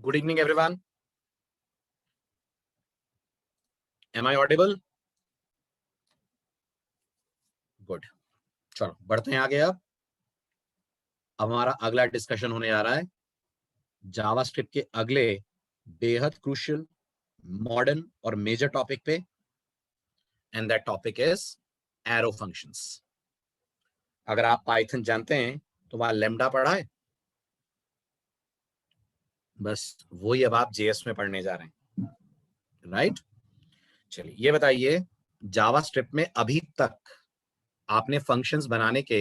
Good evening, everyone. Am I audible? Good. चलो बढ़ते हैं आगे। अब हमारा अगला डिस्कशन होने जा रहा है जावास्क्रिप्ट के अगले बेहद क्रूशियल मॉडर्न और मेजर टॉपिक पे, and that topic is arrow functions. अगर आप पाइथन जानते हैं तो वहां लेमडा पढ़ा है, बस वही अब आप जेएस में पढ़ने जा रहे हैं, राइट? चलिए ये बताइए, जावास्क्रिप्ट में अभी तक आपने फंक्शंस बनाने के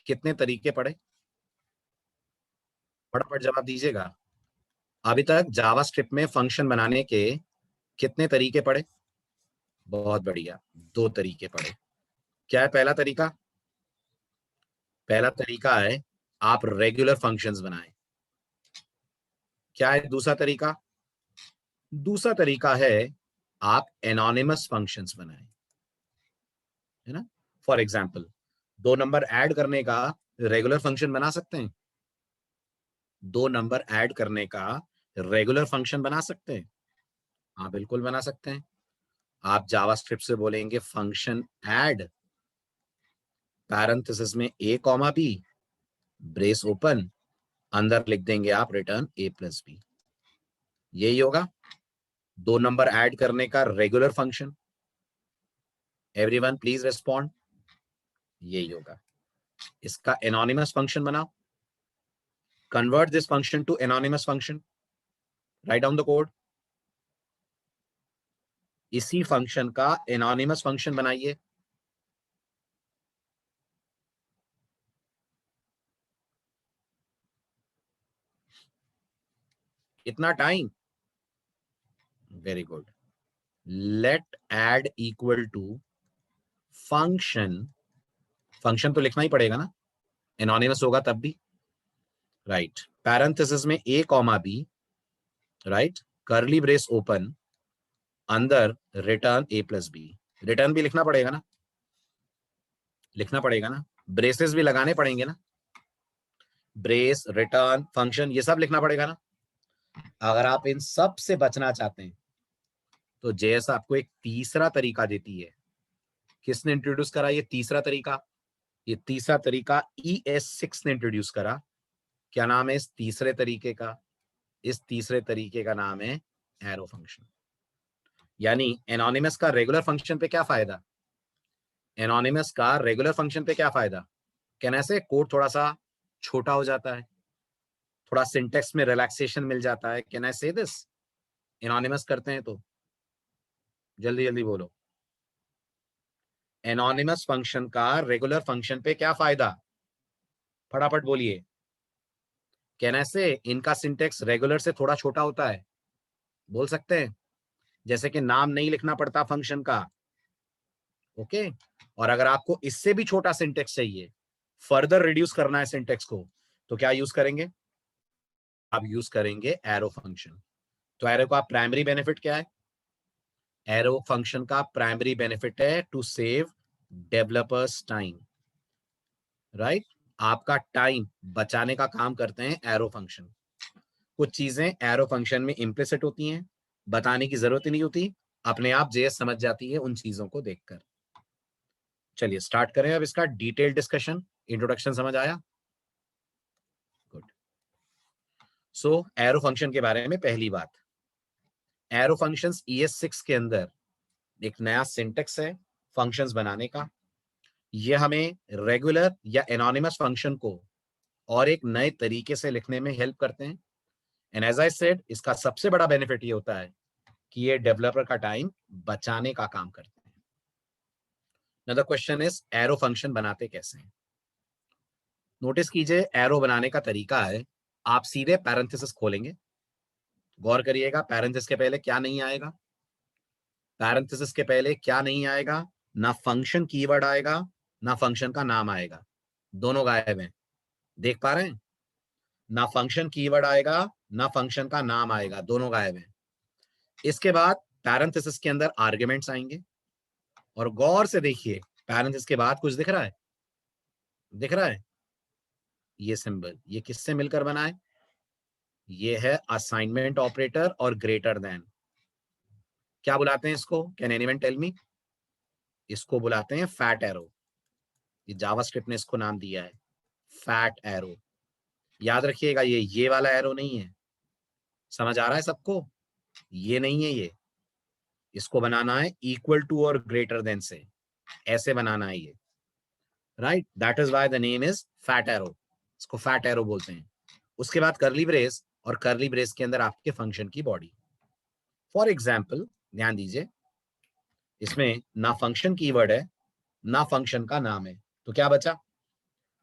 कितने तरीके पढ़े? फटाफट जवाब दीजिएगा। अभी तक जावास्क्रिप्ट में फंक्शन बनाने के कितने तरीके पढ़े? बहुत बढ़िया, 2 तरीके पढ़े। क्या है पहला तरीका? पहला तरीका है आप रेगुलर फंक्शंस बनाएं। क्या है दूसरा तरीका? दूसरा तरीका है आप एनोनिमस फंक्शंस बनाएं, है ना? फॉर एग्जाम्पल 2 नंबर ऐड करने का रेगुलर फंक्शन बना सकते हैं। 2 नंबर ऐड करने का रेगुलर फंक्शन बना सकते हैं। हाँ बिल्कुल बना सकते हैं। आप जावास्क्रिप्ट से बोलेंगे फंक्शन ऐड, पैरेंथेसिस में a comma b, brace open, अंदर लिख देंगे आप रिटर्न a प्लस b। यही होगा 2 नंबर ऐड करने का regular function. Everyone please respond. यही होगा। इसका एनोनिमस फंक्शन बनाओ। Convert this function to anonymous function. Write down the code. इसी फंक्शन का एनोनिमस फंक्शन बनाइए। इतना time? Very good. Let add equal to function. Function तो लिखना ही पड़ेगा ना, एनोनिमस होगा तब भी, राइट? पैरेंथेसिस में a comma b, right? Curly brace open, अंदर return a plus b। Return भी लिखना पड़ेगा ना, लिखना पड़ेगा ना, ब्रेसेस भी लगाने पड़ेंगे ना, ब्रेस, रिटर्न, फंक्शन, ये सब लिखना पड़ेगा ना। अगर आप इन सब से बचना चाहते हैं तो जेएस आपको एक तीसरा तरीका देती है। किसने इंट्रोड्यूस करा ये तीसरा तरीका? ये तीसरा तरीका ES6 ने इंट्रोड्यूस करा। क्या नाम है इस तीसरे तरीके का? इस तीसरे तरीके का नाम है एरो फंक्शन। यानी एनोनिमस का रेगुलर फंक्शन पे क्या फायदा? एनोनिमस का रेगुलर फंक्शन पे क्या फायदा? कहने से कोड थोड़ा सा छोटा हो जाता है, थोड़ा सिंटेक्स में रिलैक्सेशन मिल जाता है। कैन आई से दिस? एनोनिमस करते हैं तो जल्दी जल्दी बोलो। एनोनिमस फंक्शन का रेगुलर फंक्शन पे क्या फायदा? फटाफट बोलिए। कहने से इनका सिंटेक्स रेगुलर से थोड़ा छोटा होता है, बोल सकते हैं। जैसे कि नाम नहीं लिखना पड़ता फंक्शन का, ओके? और अगर आपको इससे भी छोटा सिंटेक्स चाहिए, फर्दर रिड्यूस करना है सिंटेक्स को, तो क्या यूज करेंगे? आप यूज करेंगे एरो फंक्शन। तो एरो का प्राइमरी बेनिफिट क्या है? एरो फंक्शन का प्राइमरी बेनिफिट है to save developers time, right? आपका टाइम बचाने का काम करते हैं एरो फंक्शन। कुछ चीजें एरो फंक्शन में इम्प्लिसिट होती हैं, बताने की जरूरत ही नहीं होती, अपने आप जेएस समझ जाती है उन चीजों को देखकर। चलिए स्टार्ट करें अब इसका डिटेल डिस्कशन। इंट्रोडक्शन समझ आया? गुड। सो एरो फंक्शन के बारे में पहली बात, एरो फंक्शंस ES6 के अंदर एक नया सिंटेक्स है फंक्शंस बनाने का। ये हमें रेगुलर या एनोनिमस फंक्शन को और एक नए तरीके से लिखने में हेल्प करते हैं। एंड एज आई सेड, इसका सबसे बड़ा बेनिफिट ये होता है कि ये डेवलपर का टाइम बचाने का काम करते हैं। Another question is arrow function बनाते कैसे हैं? नोटिस कीजिए, एरो बनाने का तरीका है आप सीधे पैरेंथेसिस खोलेंगे। गौर करिएगा, पैरेंथेसिस के पहले क्या नहीं आएगा? पैरेंथेसिस के पहले क्या नहीं आएगा? ना फंक्शन कीवर्ड आएगा, ना फंक्शन का नाम आएगा। दोनों गायब हैं, देख पा रहे हैं? ना फंक्शन कीवर्ड आएगा, ना फंक्शन का नाम आएगा, दोनों गायब हैं। इसके बाद पैरेंथेसिस के अंदर आर्ग्यूमेंट्स आएंगे, और गौर से देखिए, पैरेंथेसिस के बाद कुछ दिख रहा है? दिख रहा है? ये सिंबल, ये किससे मिलकर बना है? ये है असाइनमेंट ऑपरेटर और ग्रेटर देन। क्या बुलाते हैं इसको? Can anyone tell me? इसको बुलाते हैं फैट एरो। ये जावास्क्रिप्ट ने इसको नाम दिया है फैट एरो। याद रखिएगा ये वाला एरो नहीं है। समझ आ रहा है सबको? ये नहीं है ये। इसको बनाना है इक्वल टू और ग्रेटर देन से, ऐसे बनाना है ये, right? That is why the name is fat arrow. इसको फैट एरो बोलते हैं। उसके बाद करली ब्रेस, और करली ब्रेस के अंदर आपके फंक्शन की बॉडी। फॉर एग्जाम्पल ध्यान दीजिए, इसमें ना फंक्शन कीवर्ड है ना फंक्शन का नाम है, तो क्या बचा?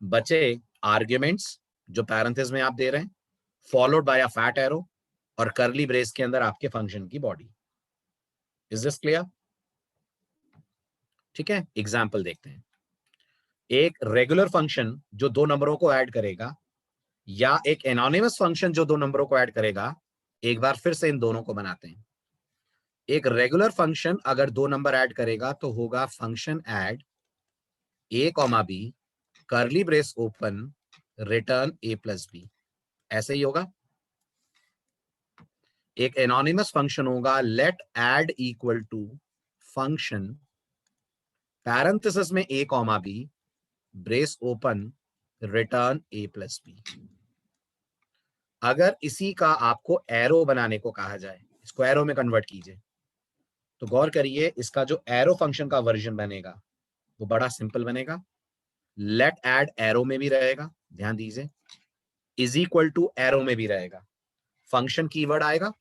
बचे आर्ग्यूमेंट्स जो पैरेंथेसिस में आप दे रहे हैं, followed by a fat arrow, और करली ब्रेस के अंदर आपके फंक्शन की बॉडी। Is this clear? ठीक है, एग्जाम्पल देखते हैं। एक रेगुलर फंक्शन जो दो नंबरों को ऐड करेगा, या एक एनोनिमस फंक्शन जो दो नंबरों को ऐड करेगा। एक बार फिर से इन दोनों को बनाते हैं। एक रेगुलर फंक्शन अगर दो नंबर ऐड करेगा तो होगा function add a comma B, curly brace open, return a plus B. ऐसे ही होगा। एक एनोनिमस फंक्शन होगा let add equal to function, parenthesis में a comma B, brace open, return a plus B. अगर इसी का आपको एरो बनाने को कहा जाए, इसको एरो में कन्वर्ट कीजिए, तो गौर करिए इसका जो एरो फंक्शन का वर्जन बनेगा वो बड़ा सिंपल बनेगा। लेट ऐड एरो में भी रहेगा, ध्यान दीजिए, इज इक्वल टू एरो में भी रहेगा। फंक्शन कीवर्ड आएगा?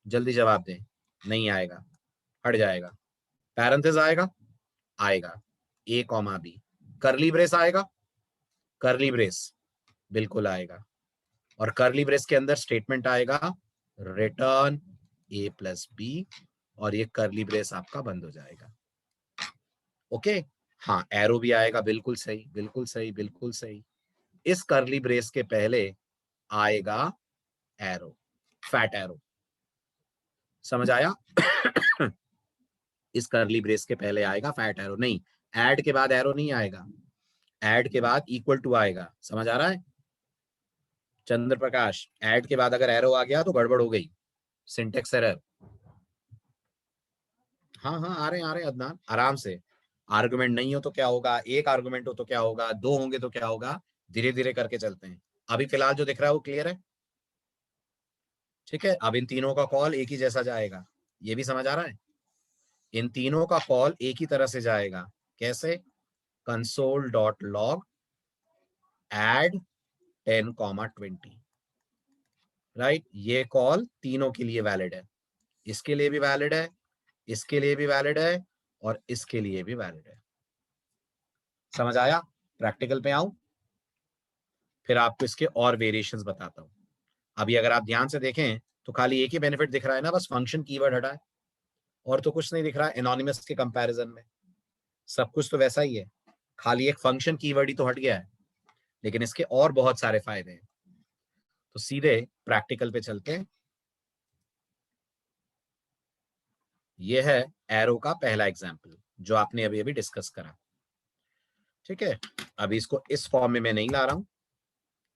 जल्दी जवाब दें। नहीं आएगा, हट जाएगा। पैरेंथेसिस आएगा? आएगा। ए कॉमा बी। करली ब्रेस आएगा? करली ब्रेस बिल्कुल आएगा। और करली ब्रेस के अंदर स्टेटमेंट आएगा रिटर्न ए प्लस बी, और ये करली ब्रेस आपका बंद हो जाएगा। ओके, हाँ एरो भी आएगा, बिल्कुल सही, बिल्कुल सही, बिल्कुल सही। इस करली ब्रेस के पहले आएगा एरो, फैट एरो। समझ आया? इस करली ब्रेस के पहले आएगा फैट एरो, नहीं ऐड के बाद एरो नहीं आएगा, ऐड के बाद इक्वल टू आएगा। समझ आ रहा है चंद्र प्रकाश? ऐड के बाद अगर एरो आ गया तो गड़बड़ हो गई, सिंटेक्स एरर। हाँ हाँ, आ रहे हैं अदनान, आराम से। आर्गुमेंट नहीं हो तो क्या होगा, एक आर्गुमेंट हो तो क्या होगा, दो होंगे तो क्या होगा, धीरे धीरे करके चलते हैं। अभी फिलहाल जो दिख रहा है वो क्लियर है? ठीक है, अब इन तीनों का कॉल एक ही जैसा जाएगा, ये भी समझ आ रहा है? इन तीनों का कॉल एक ही तरह से जाएगा। कैसे? console.log add 10,20, right? ये कॉल तीनों के लिए वैलिड है, इसके लिए भी वैलिड है, इसके लिए भी वैलिड है, और इसके लिए भी वैलिड है। समझ आया? प्रैक्टिकल पे आऊं, फिर आपको इसके और वेरिएशंस बताता हूं। अभी अगर आप ध्यान से देखें तो खाली एक ही बेनिफिट दिख रहा है ना, बस फंक्शन कीवर्ड हटा है, और तो कुछ नहीं दिख रहा है एनोनिमस के कंपैरिजन में। सब कुछ तो वैसा ही है, खाली एक फंक्शन कीवर्ड ही तो हट गया है, लेकिन इसके और बहुत सारे फायदे हैं। तो सीधे प्रैक्टिकल पे चलते हैं। ये है एरो का पहला एग्जाम्पल जो आपने अभी अभी डिस्कस करा। ठीक है, अभी इसको इस फॉर्म में मैं नहीं ला रहा हूं,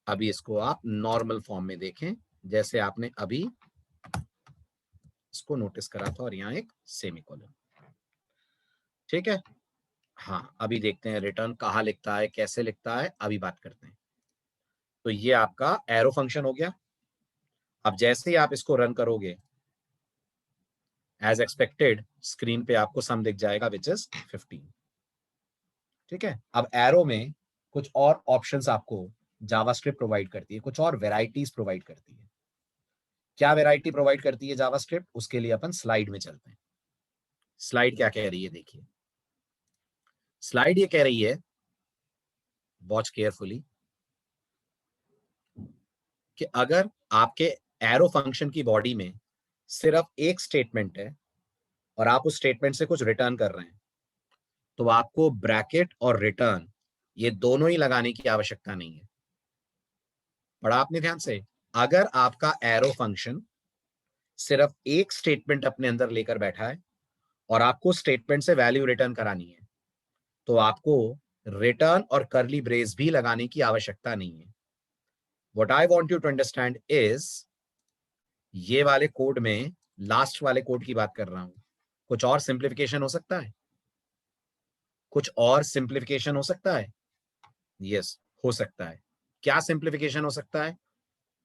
अभी इसको आप नॉर्मल फॉर्म में देखें जैसे आपने अभी इसको नोटिस करा था, और यहाँ एक सेमीकोलन। ठीक है, हाँ अभी देखते हैं रिटर्न कहाँ लिखता है, कैसे लिखता है, अभी बात करते हैं। तो ये आपका एरो फंक्शन हो गया। अब जैसे ही आप इसको रन करोगे, एज एक्सपेक्टेड स्क्रीन पे आपको सम दिख जाएगा विच इज 15। ठीक है, अब एरो में कुछ और ऑप्शंस आपको जावास्क्रिप्ट प्रोवाइड करती है, कुछ और वेराइटीज प्रोवाइड करती है। क्या वेराइटी प्रोवाइड करती है जावास्क्रिप्ट, उसके लिए अपन स्लाइड में चलते हैं। स्लाइड क्या कह रही है देखिए। स्लाइड ये कह रही है, वॉच केयरफुली, कि अगर आपके एरो फंक्शन की बॉडी में सिर्फ एक स्टेटमेंट है और आप उस स्टेटमेंट से कुछ रिटर्न कर रहे हैं, तो आपको ब्रैकेट और रिटर्न ये दोनों ही लगाने की आवश्यकता नहीं है। पढ़ा आपने ध्यान से? अगर आपका एरो फंक्शन सिर्फ एक स्टेटमेंट अपने अंदर लेकर बैठा है और आपको स्टेटमेंट से वैल्यू रिटर्न करानी है, तो आपको रिटर्न और करली ब्रेस भी लगाने की आवश्यकता नहीं है। What I want you to understand is, ये वाले कोड में लास्ट वाले कोड की बात कर रहा हूं, कुछ और सिंप्लीफिकेशन हो सकता है? कुछ और सिंप्लीफिकेशन हो सकता है? यस, हो सकता है। क्या सिंप्लीफिकेशन हो सकता है?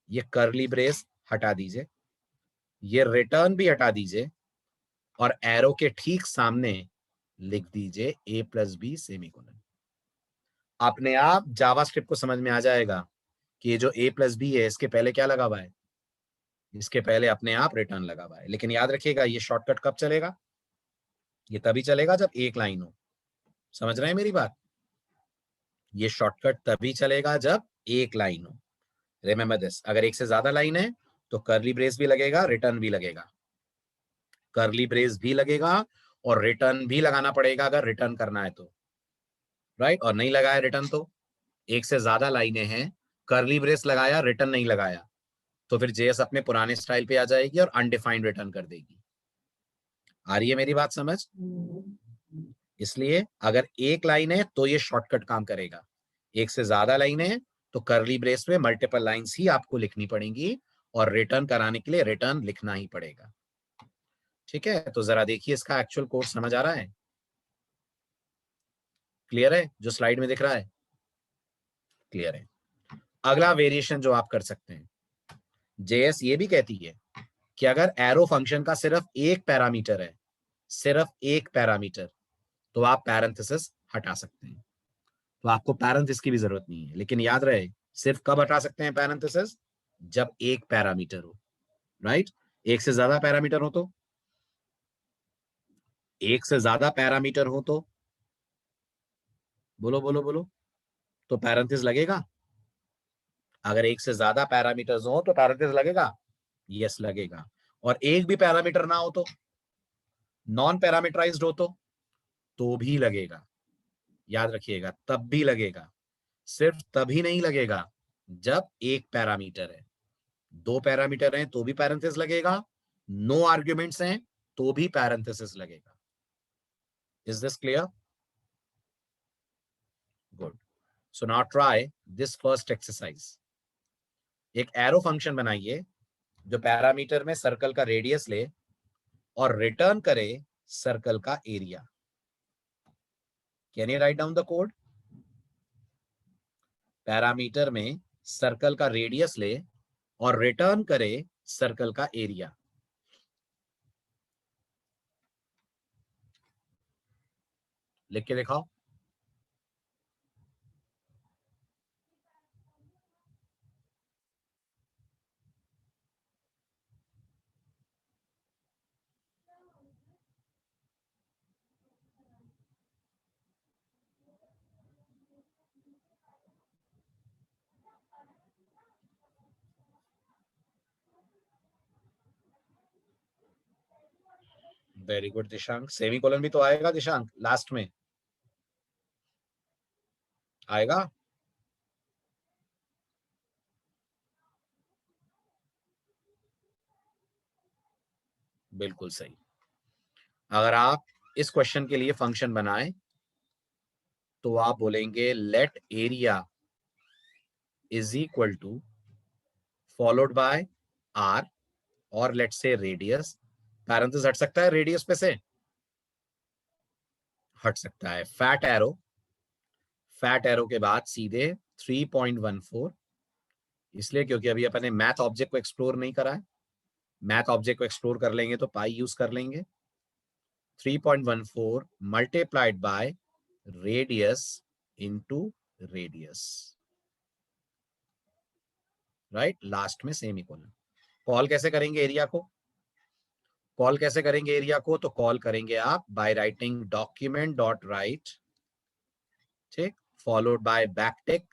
ये कर्ली ब्रेस हटा दीजिए, ये रिटर्न भी हटा दीजिए, और एरो के ठीक सामने लिख दीजिए a+b सेमीकोलन। अपने आप जावास्क्रिप्ट को समझ में आ जाएगा कि ये जो a+b है, इसके पहले क्या लगा हुआ है? इसके पहले अपने आप रिटर्न लगा हुआ है। लेकिन याद रखिएगा, ये शॉर्टकट कब चलेगा? ये तभी चलेगा जब एक लाइन हो। समझ रहे हैं मेरी बात? ये शॉर्टकट तभी चलेगा जब एक लाइन हो। रिमेंबर दिस, अगर एक से ज्यादा लाइन है तो कर्ली ब्रेस भी लगेगा, रिटर्न भी लगेगा। कर्ली ब्रेस भी लगेगा और रिटर्न भी लगाना पड़ेगा अगर रिटर्न करना है तो, राइट? और नहीं लगाया रिटर्न तो, एक से ज्यादा लाइनें हैं, कर्ली ब्रेस लगाया, रिटर्न नहीं लगाया, तो फिर जेएस अपने पुराने स्टाइल पे आ जाएगी और अनडिफाइंड रिटर्न कर देगी। आ रही है मेरी बात समझ? इसलिए अगर एक लाइन है तो ये शॉर्टकट काम करेगा, एक से ज्यादा लाइन है तो कर्ली ब्रेस में मल्टीपल लाइंस ही आपको लिखनी पड़ेंगी, और रिटर्न कराने के लिए रिटर्न लिखना ही पड़ेगा। ठीक है, तो जरा देखिए इसका एक्चुअल कोड समझ आ रहा है? क्लियर है जो स्लाइड में दिख रहा है? क्लियर है। अगला वेरिएशन जो आप कर सकते हैं, जेएस ये भी कहती है कि अगर एरो फंक्शन का सिर्फ एक पैरामीटर है, सिर्फ एक पैरामीटर, तो आप पैरेंथेसिस हटा सकते हैं। तो आपको पैरेंथेसिस की भी जरूरत नहीं है, लेकिन याद रहे सिर्फ कब हटा सकते हैं पैरेंथेसिस? जब एक पैरामीटर हो, राइट? एक से ज्यादा पैरामीटर हो तो, एक से ज्यादा पैरामीटर हो तो, बोलो बोलो बोलो, तो पैरेंथेसिस लगेगा? अगर एक से ज्यादा पैरामीटर्स हो तो पैरेंथेसिस लगेगा? यस लगेगा। और एक भी पैरामीटर ना हो तो, नॉन पैरामीटराइज्ड हो तो भी लगेगा। याद रखिएगा, तब भी लगेगा। सिर्फ तभी नहीं लगेगा जब एक पैरामीटर है, दो पैरामीटर हैं तो भी पैरेंथेसिस लगेगा, नो आर्ग्यूमेंट्स हैं तो भी पैरेंथेसिस लगेगा। Is this clear? Good. So now try this first exercise. एक एरो फंक्शन बनाइए जो पैरामीटर में सर्कल का रेडियस ले और रिटर्न करे सर्कल का area. Can you right down the code? Parameter में सर्कल का रेडियस ले और रिटर्न करे सर्कल का एरिया। लिख के दिखाओ। Very good Dishank. सेमीकोलन भी तो आएगा दिशांक लास्ट में, आएगा? बिल्कुल सही। अगर आप इस क्वेश्चन के लिए फंक्शन बनाएं तो आप बोलेंगे let area is equal to followed by R, और लेट से रेडियस। पैरेंथेसिस हट सकता है रेडियस पे से? हट सकता है। फैट एरो, फैट एरो के बाद सीधे 3.14, इसलिए क्योंकि अभी अपने मैथ ऑब्जेक्ट को एक्सप्लोर नहीं करा है। मैथ ऑब्जेक्ट को एक्सप्लोर कर लेंगे तो पाई यूज कर लेंगे। 3.14 multiplied by radius into radius, right? Last में सेमीकोलन। कॉल कैसे करेंगे एरिया को? कॉल कैसे करेंगे एरिया को? तो कॉल करेंगे आप by writing document dot right, ठीक, फॉलोड बाय बैकटिक।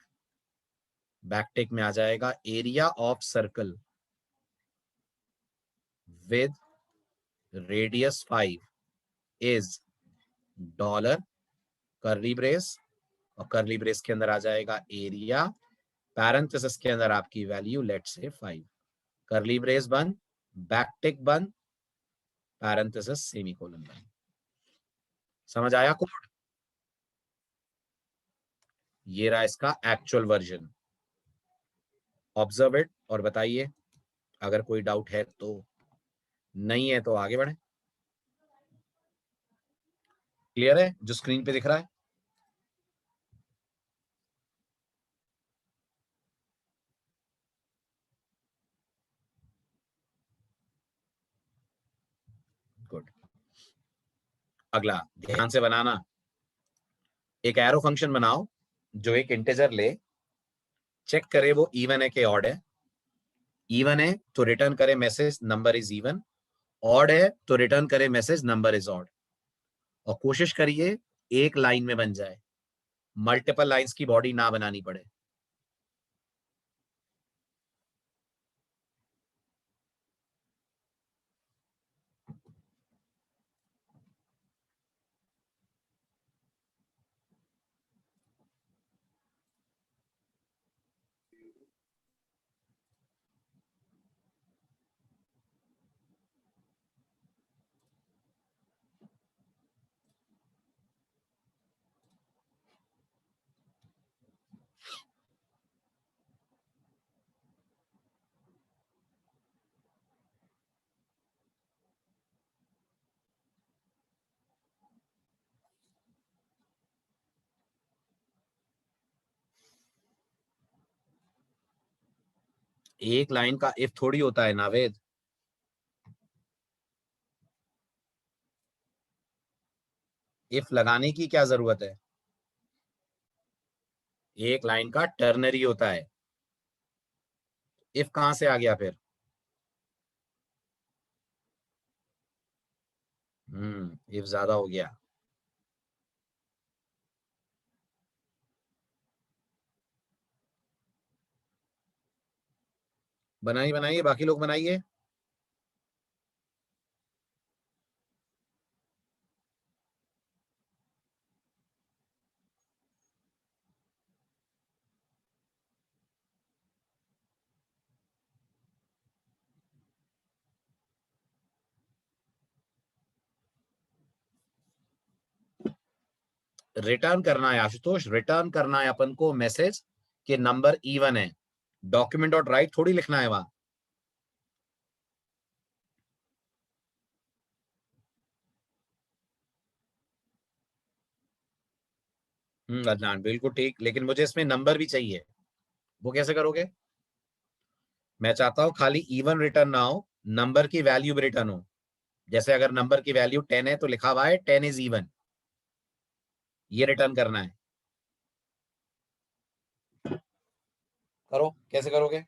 बैकटिक में आ जाएगा area of circle with radius 5 is dollar curly brace, और कर्ली ब्रेस के अंदर आ जाएगा एरिया, पैरेंथेसिस के अंदर आपकी वैल्यू लेट से 5, कर्ली ब्रेस बंद, बैकटिक बंद, पैरेंथेसिस सेमीकोलन बंद। समझ आया कोड? ये रहा इसका एक्चुअल वर्जन। ऑब्जर्व इट और बताइए अगर कोई डाउट है तो। नहीं है तो आगे बढ़े। क्लियर है जो स्क्रीन पे दिख रहा है? गुड। अगला ध्यान से बनाना, एक एरो फंक्शन बनाओ जो एक इंटीजर ले, चेक करे वो इवन है कि ऑड है। इवन है तो रिटर्न करे message number is even, odd है तो रिटर्न करे मैसेज नंबर इज ऑड। और कोशिश करिए एक लाइन में बन जाए, मल्टीपल लाइंस की बॉडी ना बनानी पड़े। एक लाइन का इफ थोड़ी होता है नावेद। इफ लगाने की क्या जरूरत है? एक लाइन का टर्नरी होता है। इफ कहां से आ गया फिर? इफ ज्यादा हो गया। बनाइए बनाइए, बाकी लोग बनाइए। रिटर्न करना है आशुतोष, रिटर्न करना है अपन को मैसेज कि नंबर इवन है। डॉक्यूमेंट डॉट राइट थोड़ी लिखना है वहां। अदनान बिल्कुल ठीक, लेकिन मुझे इसमें नंबर भी चाहिए। वो कैसे करोगे? मैं चाहता हूं खाली इवन रिटर्न ना हो, नंबर की वैल्यू भी रिटर्न हो। जैसे अगर नंबर की वैल्यू 10 है तो लिखा हुआ है 10 इज इवन, ये रिटर्न करना है। करो, कैसे करोगे?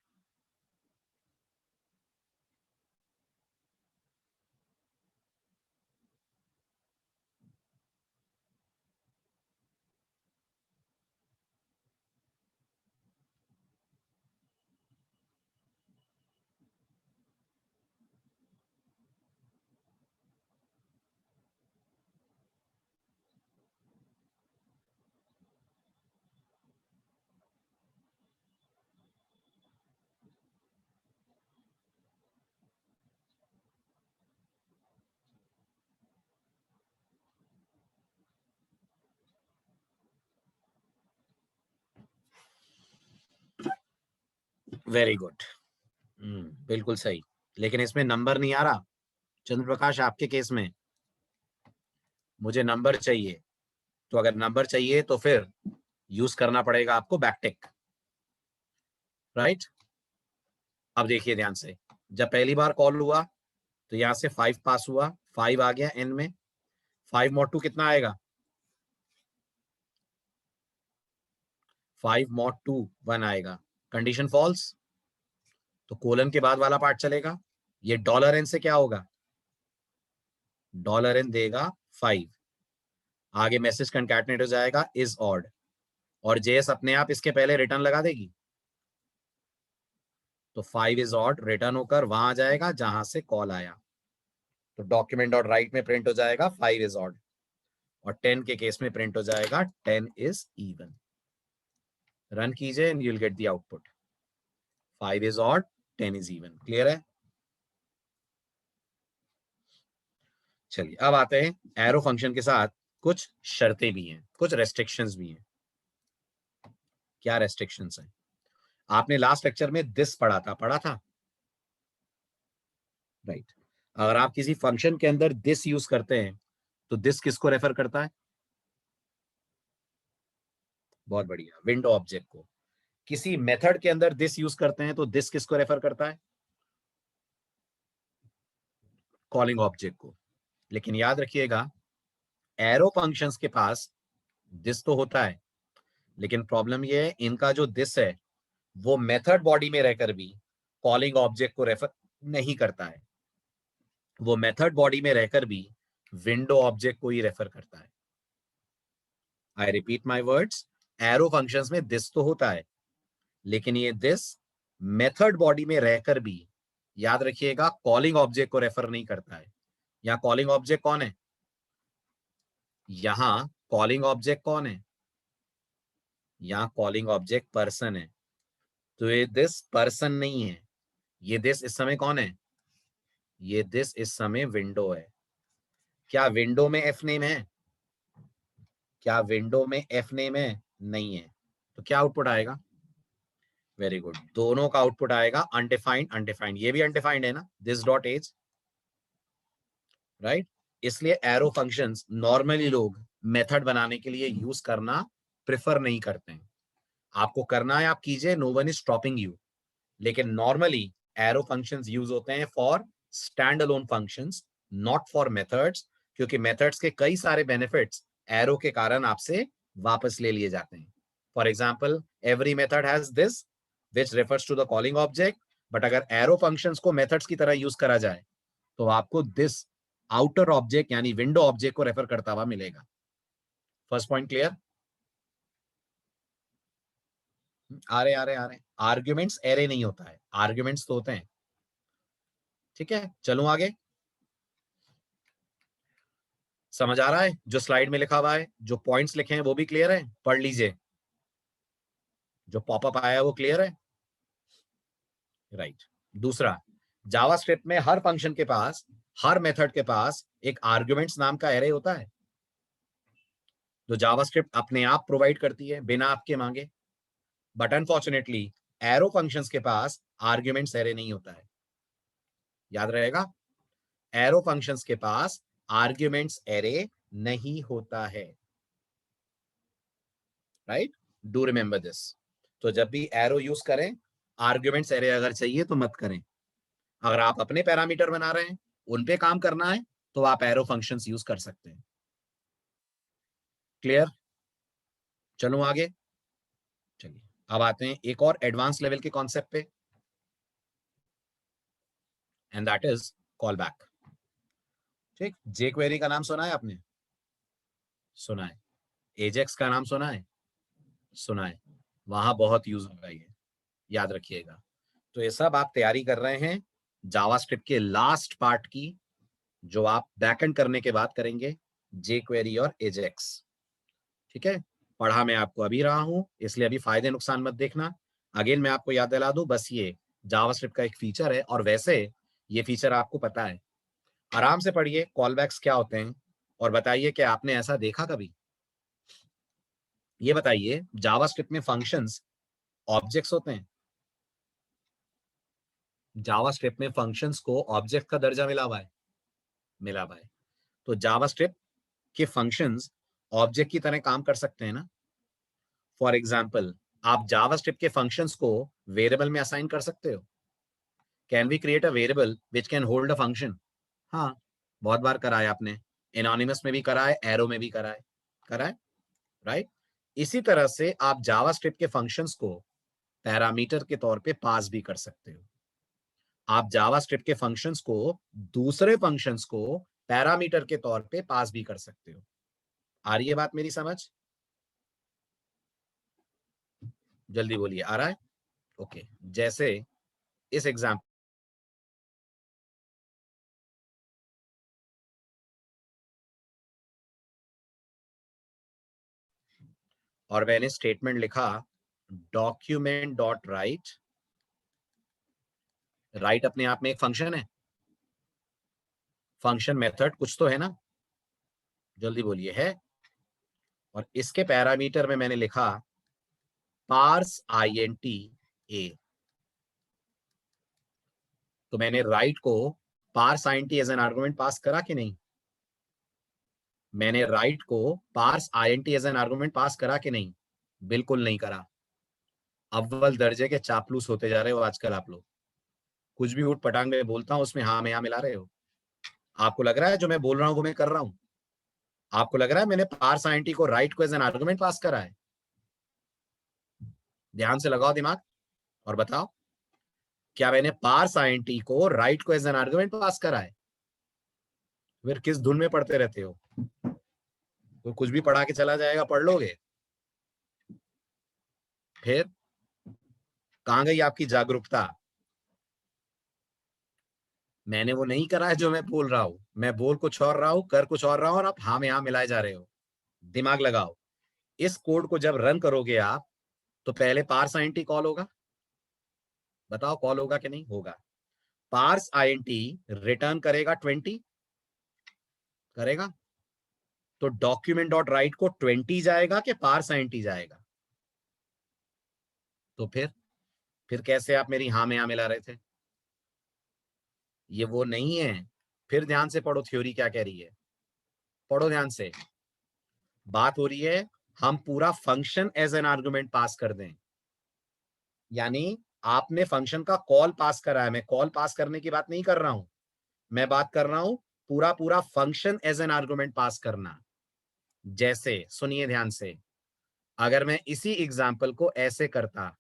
Very good. बिल्कुल सही। लेकिन इसमें नंबर नहीं आ रहा चंद्र प्रकाश, आपके केस में मुझे नंबर चाहिए। तो अगर नंबर चाहिए तो फिर यूज करना पड़ेगा आपको बैकटिक, राइट? अब देखिए ध्यान से, जब पहली बार कॉल हुआ तो यहां से 5 पास हुआ, 5 आ गया एन में। 5 मॉड 2 कितना आएगा? 5 मॉड 2 1 आएगा। कंडीशन फॉल्स तो कोलन के बाद वाला पार्ट चलेगा। ये डॉलर एन से क्या होगा? डॉलर एन देगा 5। आगे मैसेज कंकैटिनेट हो जाएगा इज ऑड, और जेएस अपने आप इसके पहले रिटर्न लगा देगी। तो 5 इज ऑड रिटर्न होकर वहां आ जाएगा जहां से कॉल आया। तो डॉक्यूमेंट डॉट राइट में प्रिंट हो जाएगा 5 इज ऑड, और 10 के केस में प्रिंट हो जाएगा 10 इज इवन। रन कीजिए and you will get the output 5 is odd 10 is even. Clear है? चलिए अब आते हैं एरो फंक्शन के साथ कुछ शर्तें भी हैं, कुछ रेस्ट्रिक्शंस भी हैं। क्या रेस्ट्रिक्शंस हैं? आपने लास्ट लेक्चर में दिस पढ़ा था राइट। अगर आप किसी फंक्शन के अंदर दिस यूज करते हैं तो दिस किसको रेफर करता है? बहुत बढ़िया, विंडो ऑब्जेक्ट को। किसी मेथड के अंदर दिस यूज करते हैं तो दिस किसको रेफर करता है? कॉलिंग ऑब्जेक्ट को। लेकिन याद रखिएगा, एरो फंक्शंस के पास दिस तो होता है, लेकिन प्रॉब्लम ये है, इनका जो दिस है वो मेथड बॉडी में रहकर भी कॉलिंग ऑब्जेक्ट को रेफर नहीं करता है, वो मेथड बॉडी में रहकर भी विंडो ऑब्जेक्ट को ही रेफर करता है। I repeat my words, arrow functions में दिस तो होता है, लेकिन ये दिस मेथड बॉडी में रहकर भी, याद रखिएगा, कॉलिंग ऑब्जेक्ट को रेफर नहीं करता है। यहाँ कॉलिंग ऑब्जेक्ट कौन है? यहाँ कॉलिंग ऑब्जेक्ट कौन है? यहाँ कॉलिंग ऑब्जेक्ट पर्सन है। तो ये दिस पर्सन नहीं है, ये दिस इस समय कौन है? ये दिस इस समय विंडो है। क्या विंडो में एफ नेम है? क्या विंडो में एफ नेम है? नहीं है। तो क्या आउटपुट आएगा? वेरी गुड, दोनों का आउटपुट आएगा अनडिफाइंड अनडिफाइंड। ये भी अनडिफाइंड है ना, दिस डॉट एज, राइट। इसलिए एरो फंक्शंस नॉर्मली लोग मेथड बनाने के लिए यूज करना प्रेफर नहीं करते हैं। आपको करना है आप कीजिए, no one is stopping you, लेकिन नॉर्मली एरो फंक्शंस यूज होते हैं for stand alone functions, not for methods, क्योंकि मेथड्स के कई सारे बेनिफिट्स एरो के कारण आपसे वापस ले लिए जाते हैं। For example, every method has this which refers to the calling object, but अगर एरो फंक्शंस को मेथड्स की तरह यूज करा जाए तो आपको दिस आउटर ऑब्जेक्ट यानी विंडो ऑब्जेक्ट को रेफर करता हुआ मिलेगा। First point clear? आ रहे आर्ग्यूमेंट्स एरे नहीं होता है, आर्ग्यूमेंट्स तो होते हैं। ठीक है, चलूं आगे। समझ आ रहा है जो स्लाइड में लिखा हुआ है? जो पॉइंट्स लिखे हैं वो भी क्लियर है? पढ़ लीजिए, जो पॉपअप आया है वो क्लियर है? राइट। दूसरा, जावास्क्रिप्ट में हर फंक्शन के पास, हर मेथड के पास एक आर्ग्यूमेंट्स नाम का एरे होता है, जो जावास्क्रिप्ट अपने आप प्रोवाइड करती है बिना आपके मांगे। बट अनफॉर्चुनेटली एरो फंक्शंस के पास आर्ग्यूमेंट्स एरे नहीं होता है। याद रहेगा, एरो फंक्शंस के पास आर्ग्यूमेंट्स एरे नहीं होता है, राइट। Do remember this. तो जब भी एरो यूज करें, आर्ग्यूमेंट्स एरे अगर चाहिए तो मत करें। अगर आप अपने पैरामीटर बना रहे हैं, उन पे काम करना है, तो आप एरो फंक्शंस यूज कर सकते हैं। क्लियर? चलो आगे। चलिए, अब आते हैं एक और एडवांस लेवल के कॉन्सेप्ट पे, and that is call back. ठीक, जे क्वेरी का नाम सुना है आपने? सुना है। एजेक्स का नाम सुना है? सुना है। वहां बहुत यूज होगा ये, याद रखिएगा। तो ये सब आप तैयारी कर रहे हैं जावास्क्रिप्ट के लास्ट पार्ट की, जो आप बैकएंड करने के बाद करेंगे, जे क्वेरी और एजेक्स। ठीक है, पढ़ा मैं आपको अभी रहा हूं, इसलिए अभी फायदे नुकसान मत देखना। अगेन मैं आपको याद दिला दूं, बस ये जावास्क्रिप्ट का एक फीचर है, और वैसे ये फीचर आपको पता है। आराम से पढ़िए कॉलबैक्स क्या होते हैं, और बताइए कि आपने ऐसा देखा कभी। ये बताइए, जावास्क्रिप्ट में फंक्शंस ऑब्जेक्ट्स होते हैं? जावास्क्रिप्ट में फंक्शंस को ऑब्जेक्ट का दर्जा मिला हुआ है, मिला हुआ है। तो जावास्क्रिप्ट के फंक्शंस ऑब्जेक्ट की तरह काम कर सकते हैं ना। फॉर एग्जाम्पल, आप जावास्क्रिप्ट के फंक्शंस को वेरिएबल में असाइन कर सकते हो। Can we create a variable which can hold a function? हाँ, बहुत बार करा है आपने, एनोनिमस में भी करा है, एरो में भी करा है, राइट। इसी तरह से आप जावास्क्रिप्ट के फंक्शंस को पैरामीटर के तौर पे पास भी कर सकते हो। आप जावास्क्रिप्ट के फंक्शंस को दूसरे फंक्शंस को पैरामीटर के तौर पे पास भी कर सकते हो। आ रही है बात मेरी समझ? जल्दी बोलिए, आ रहा है? ओके, जैसे इस एग्जाम्पल, और मैंने स्टेटमेंट लिखा डॉक्यूमेंट डॉट राइट। राइट अपने आप में एक फंक्शन है, फंक्शन मेथड कुछ तो है ना, जल्दी बोलिए, है। और इसके पैरामीटर में मैंने लिखा पार्स आईएनटी ए। तो मैंने राइट को parse INT as an argument pass करा कि नहीं? मैंने राइट को parse INT as an argument pass करा कि नहीं? बिल्कुल नहीं करा। अव्वल दर्जे के चापलूस होते जा रहे हो आजकल आप लोग। कुछ भी उठ पटांग में बोलता हूं उसमें हाँ में हाँ मिला रहे हो। आपको लग रहा है जो मैं बोल रहा हूं वो मैं कर रहा हूं? आपको लग रहा है मैंने पार्स आईएनटी को राइट को एज एन आर्गुमेंट पास करा है? ध्यान से लगाओ दिमाग और बताओ, क्या मैंने पार्स आईएनटी को राइट को एज एन आर्गुमेंट पास करा है? फिर किस धुन में पढ़ते रहते हो? तो कुछ भी पढ़ा के चला जाएगा, पढ़ लोगे? फिर कहां गई आपकी जागरूकता? मैंने वो नहीं करा है जो मैं बोल रहा हूं। मैं बोल कुछ और रहा हूं, कर कुछ और रहा हूं, और आप हाँ में हाँ मिलाए जा रहे हो। दिमाग लगाओ। इस कोड को जब रन करोगे आप, तो पहले पार्स आईएनटी कॉल होगा। बताओ कॉल होगा कि नहीं होगा? पार्स आईएनटी रिटर्न करेगा 20, करेगा। तो डॉक्यूमेंट डॉट राइट को 20 जाएगा कि पार्स आईएनटी जाएगा? तो फिर कैसे आप मेरी हाँ में हाँ मिला रहे थे? ये वो नहीं है। फिर ध्यान से पढ़ो थ्योरी क्या कह रही है। पढ़ो ध्यान से। बात हो रही है हम पूरा फंक्शन एज एन आर्गुमेंट पास कर दें। यानी आपने फंक्शन का कॉल पास करा है। मैं कॉल पास करने की बात नहीं कर रहा हूं। मैं बात कर रहा हूं पूरा पूरा फंक्शन एज एन आर्गुमेंट पास करना। जैसे सुनिए ध्यान से, अगर मैं इसी एग्जाम्पल को ऐसे करता,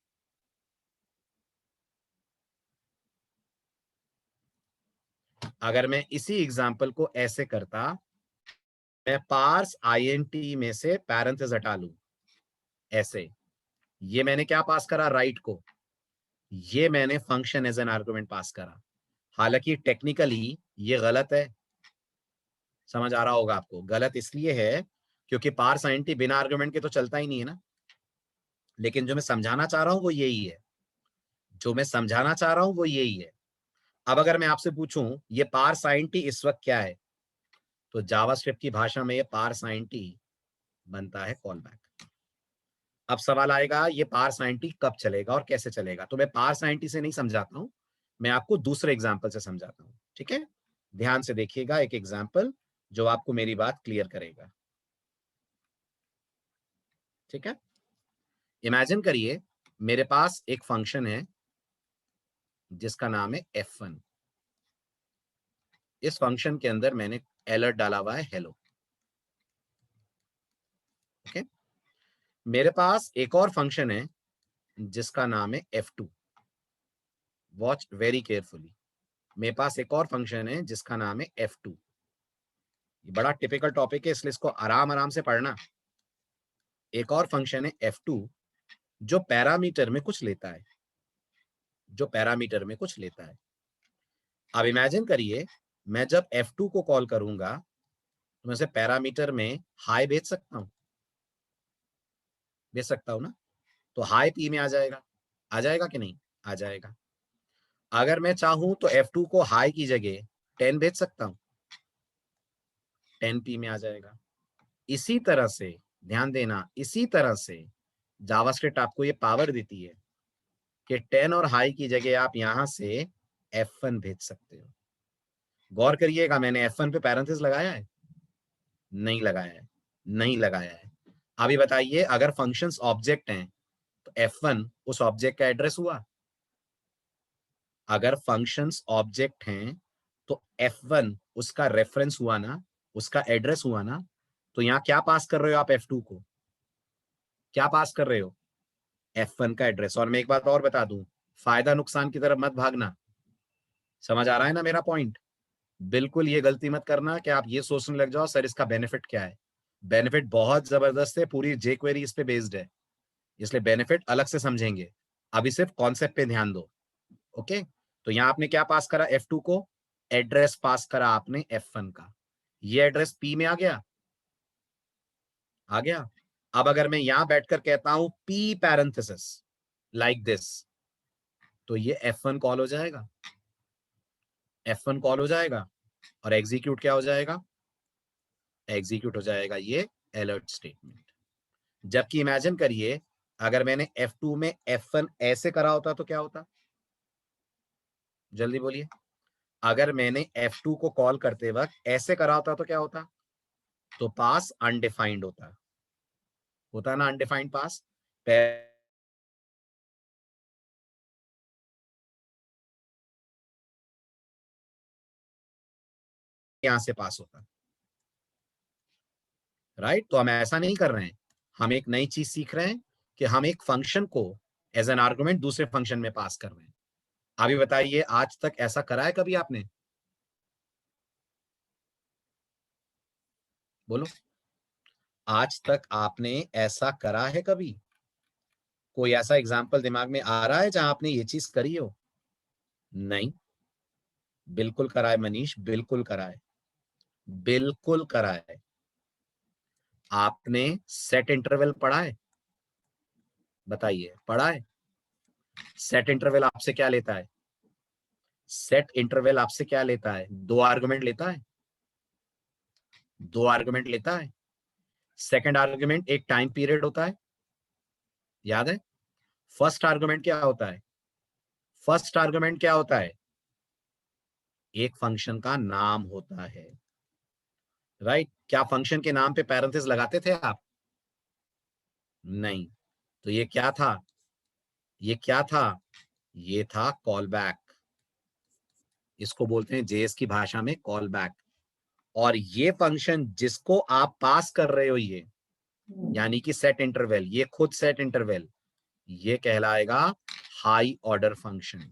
अगर मैं इसी एग्जाम्पल को ऐसे करता, मैं पार्स आईएनटी में से पैरेंथेसिस हटा लूं ऐसे, ये मैंने क्या पास करा? राइट को। ये मैंने function as an argument pass करा। हालांकि टेक्निकली ये गलत है। समझ आ रहा होगा आपको? गलत इसलिए है क्योंकि पार्स आईएनटी बिना आर्गुमेंट के तो चलता ही नहीं है ना। लेकिन जो मैं समझाना चाह रहा हूं वो यही है। जो मैं समझाना चाह रहा हूं वो यही है। अब अगर मैं आपसे पूछूं ये पार्स आईएनटी इस वक्त क्या है, तो जावास्क्रिप्ट की भाषा में ये पार्स आईएनटी बनता है कॉल बैक। अब सवाल आएगा ये पार्स आईएनटी कब चलेगा और कैसे चलेगा? तो मैं पार्स आईएनटी से नहीं समझाता हूं, मैं आपको दूसरे एग्जाम्पल से समझाता हूं। ठीक है, ध्यान से देखिएगा एक एग्जाम्पल जो आपको मेरी बात क्लियर करेगा। ठीक है, इमेजिन करिए मेरे पास एक फंक्शन है जिसका नाम है f1। इस फंक्शन के अंदर मैंने अलर्ट डाला हुआ है हेलो। ओके, मेरे पास एक और फंक्शन है जिसका नाम है f2। Watch very carefully. मेरे पास एक और फंक्शन है जिसका नाम है f2। ये बड़ा टिपिकल टॉपिक है इसलिए इसको आराम आराम से पढ़ना। एक और फंक्शन है f2 जो पैरामीटर में कुछ लेता है, जो पैरामीटर में कुछ लेता है। अब इमेजिन करिए मैं जब f2 को कॉल करूंगा तो मैं उसे पैरामीटर में हाई भेज सकता हूं, भेज सकता हूं ना? तो हाई पी में आ जाएगा कि नहीं? आ जाएगा। अगर मैं चाहूं तो f2 को हाई की जगह 10 भेज सकता हूं, 10 पी में आ जाएगा। इसी तरह से ध्यान देना, इसी तरह से जावास्क्रिप्ट आपको ये पावर देती है कि 10 और हाई की जगह आप यहां से f1 भेज सकते हो। गौर करिएगा मैंने f1 पे पैरेंथेसिस लगाया है? नहीं लगाया है, नहीं लगाया है। अभी बताइए अगर फंक्शंस ऑब्जेक्ट हैं तो f1 उस ऑब्जेक्ट का एड्रेस हुआ? अगर फंक्शंस ऑब्जेक्ट हैं तो f1 उसका रेफरेंस हुआ ना, उसका एड्रेस हुआ ना। तो यहां क्या पास कर रहे हो आप f2 को? क्या पास कर रहे हो? f1 का एड्रेस। और मैं एक बात और बता दूं, फायदा नुकसान की तरफ मत भागना। समझ आ रहा है ना मेरा पॉइंट? बिल्कुल ये गलती मत करना कि आप ये सोचने लग जाओ सर इसका बेनिफिट क्या है। बेनिफिट बहुत जबरदस्त है, पूरी जे क्वेरी इस पे बेस्ड है, इसलिए बेनिफिट अलग से समझेंगे। अभी सिर्फ कॉन्सेप्ट पे ध्यान दो। ओके, तो यहां आपने क्या पास करा? f2 को एड्रेस पास करा आपने f1 का। ये एड्रेस p में आ गया, आ गया। अब अगर मैं यहां बैठकर कहता हूं p पैरेंथेसिस लाइक दिस, तो ये f1 कॉल हो जाएगा, f1 कॉल हो जाएगा और एग्जीक्यूट क्या हो जाएगा? एग्जीक्यूट हो जाएगा ये अलर्ट स्टेटमेंट। जबकि इमेजिन करिए अगर मैंने F2 में F1 ऐसे करा होता तो क्या होता? जल्दी बोलिए। अगर मैंने F2 को कॉल करते वक्त ऐसे करा होता तो क्या होता? तो पास अनडिफाइंड होता ना अनडिफाइंड पास। यहां से पास होता, राइट? तो हम ऐसा नहीं कर रहे हैं, हम एक नई चीज सीख रहे हैं कि हम एक फंक्शन को एज एन आर्गुमेंट दूसरे फंक्शन में पास कर रहे हैं। अभी बताइए, आज तक ऐसा करा है कभी आपने? बोलो, आज तक आपने ऐसा करा है कभी? कोई ऐसा एग्जाम्पल दिमाग में आ रहा है जहां आपने ये चीज करी हो? नहीं। बिल्कुल करा है मनीष, बिल्कुल करा है, बिल्कुल करा है। आपने सेट इंटरवल पढ़ा है? बताइए, पढ़ा है? सेट इंटरवल आपसे क्या लेता है? सेट इंटरवल आपसे क्या लेता है? दो आर्गुमेंट लेता है, दो आर्गुमेंट लेता है। सेकंड आर्गुमेंट एक टाइम पीरियड होता है, याद है? फर्स्ट आर्गुमेंट क्या होता है? फर्स्ट आर्गुमेंट क्या होता है? एक फंक्शन का नाम होता है, राइट? क्या फंक्शन के नाम पे पैरेंथेसिस लगाते थे आप? नहीं। तो ये क्या था? ये क्या था? ये था कॉल बैक। इसको बोलते हैं जेएस की भाषा में कॉल बैक। और ये फंक्शन जिसको आप पास कर रहे हो, ये यानी कि सेट इंटरवल, ये खुद सेट इंटरवल, ये कहलाएगा हाई ऑर्डर फंक्शन।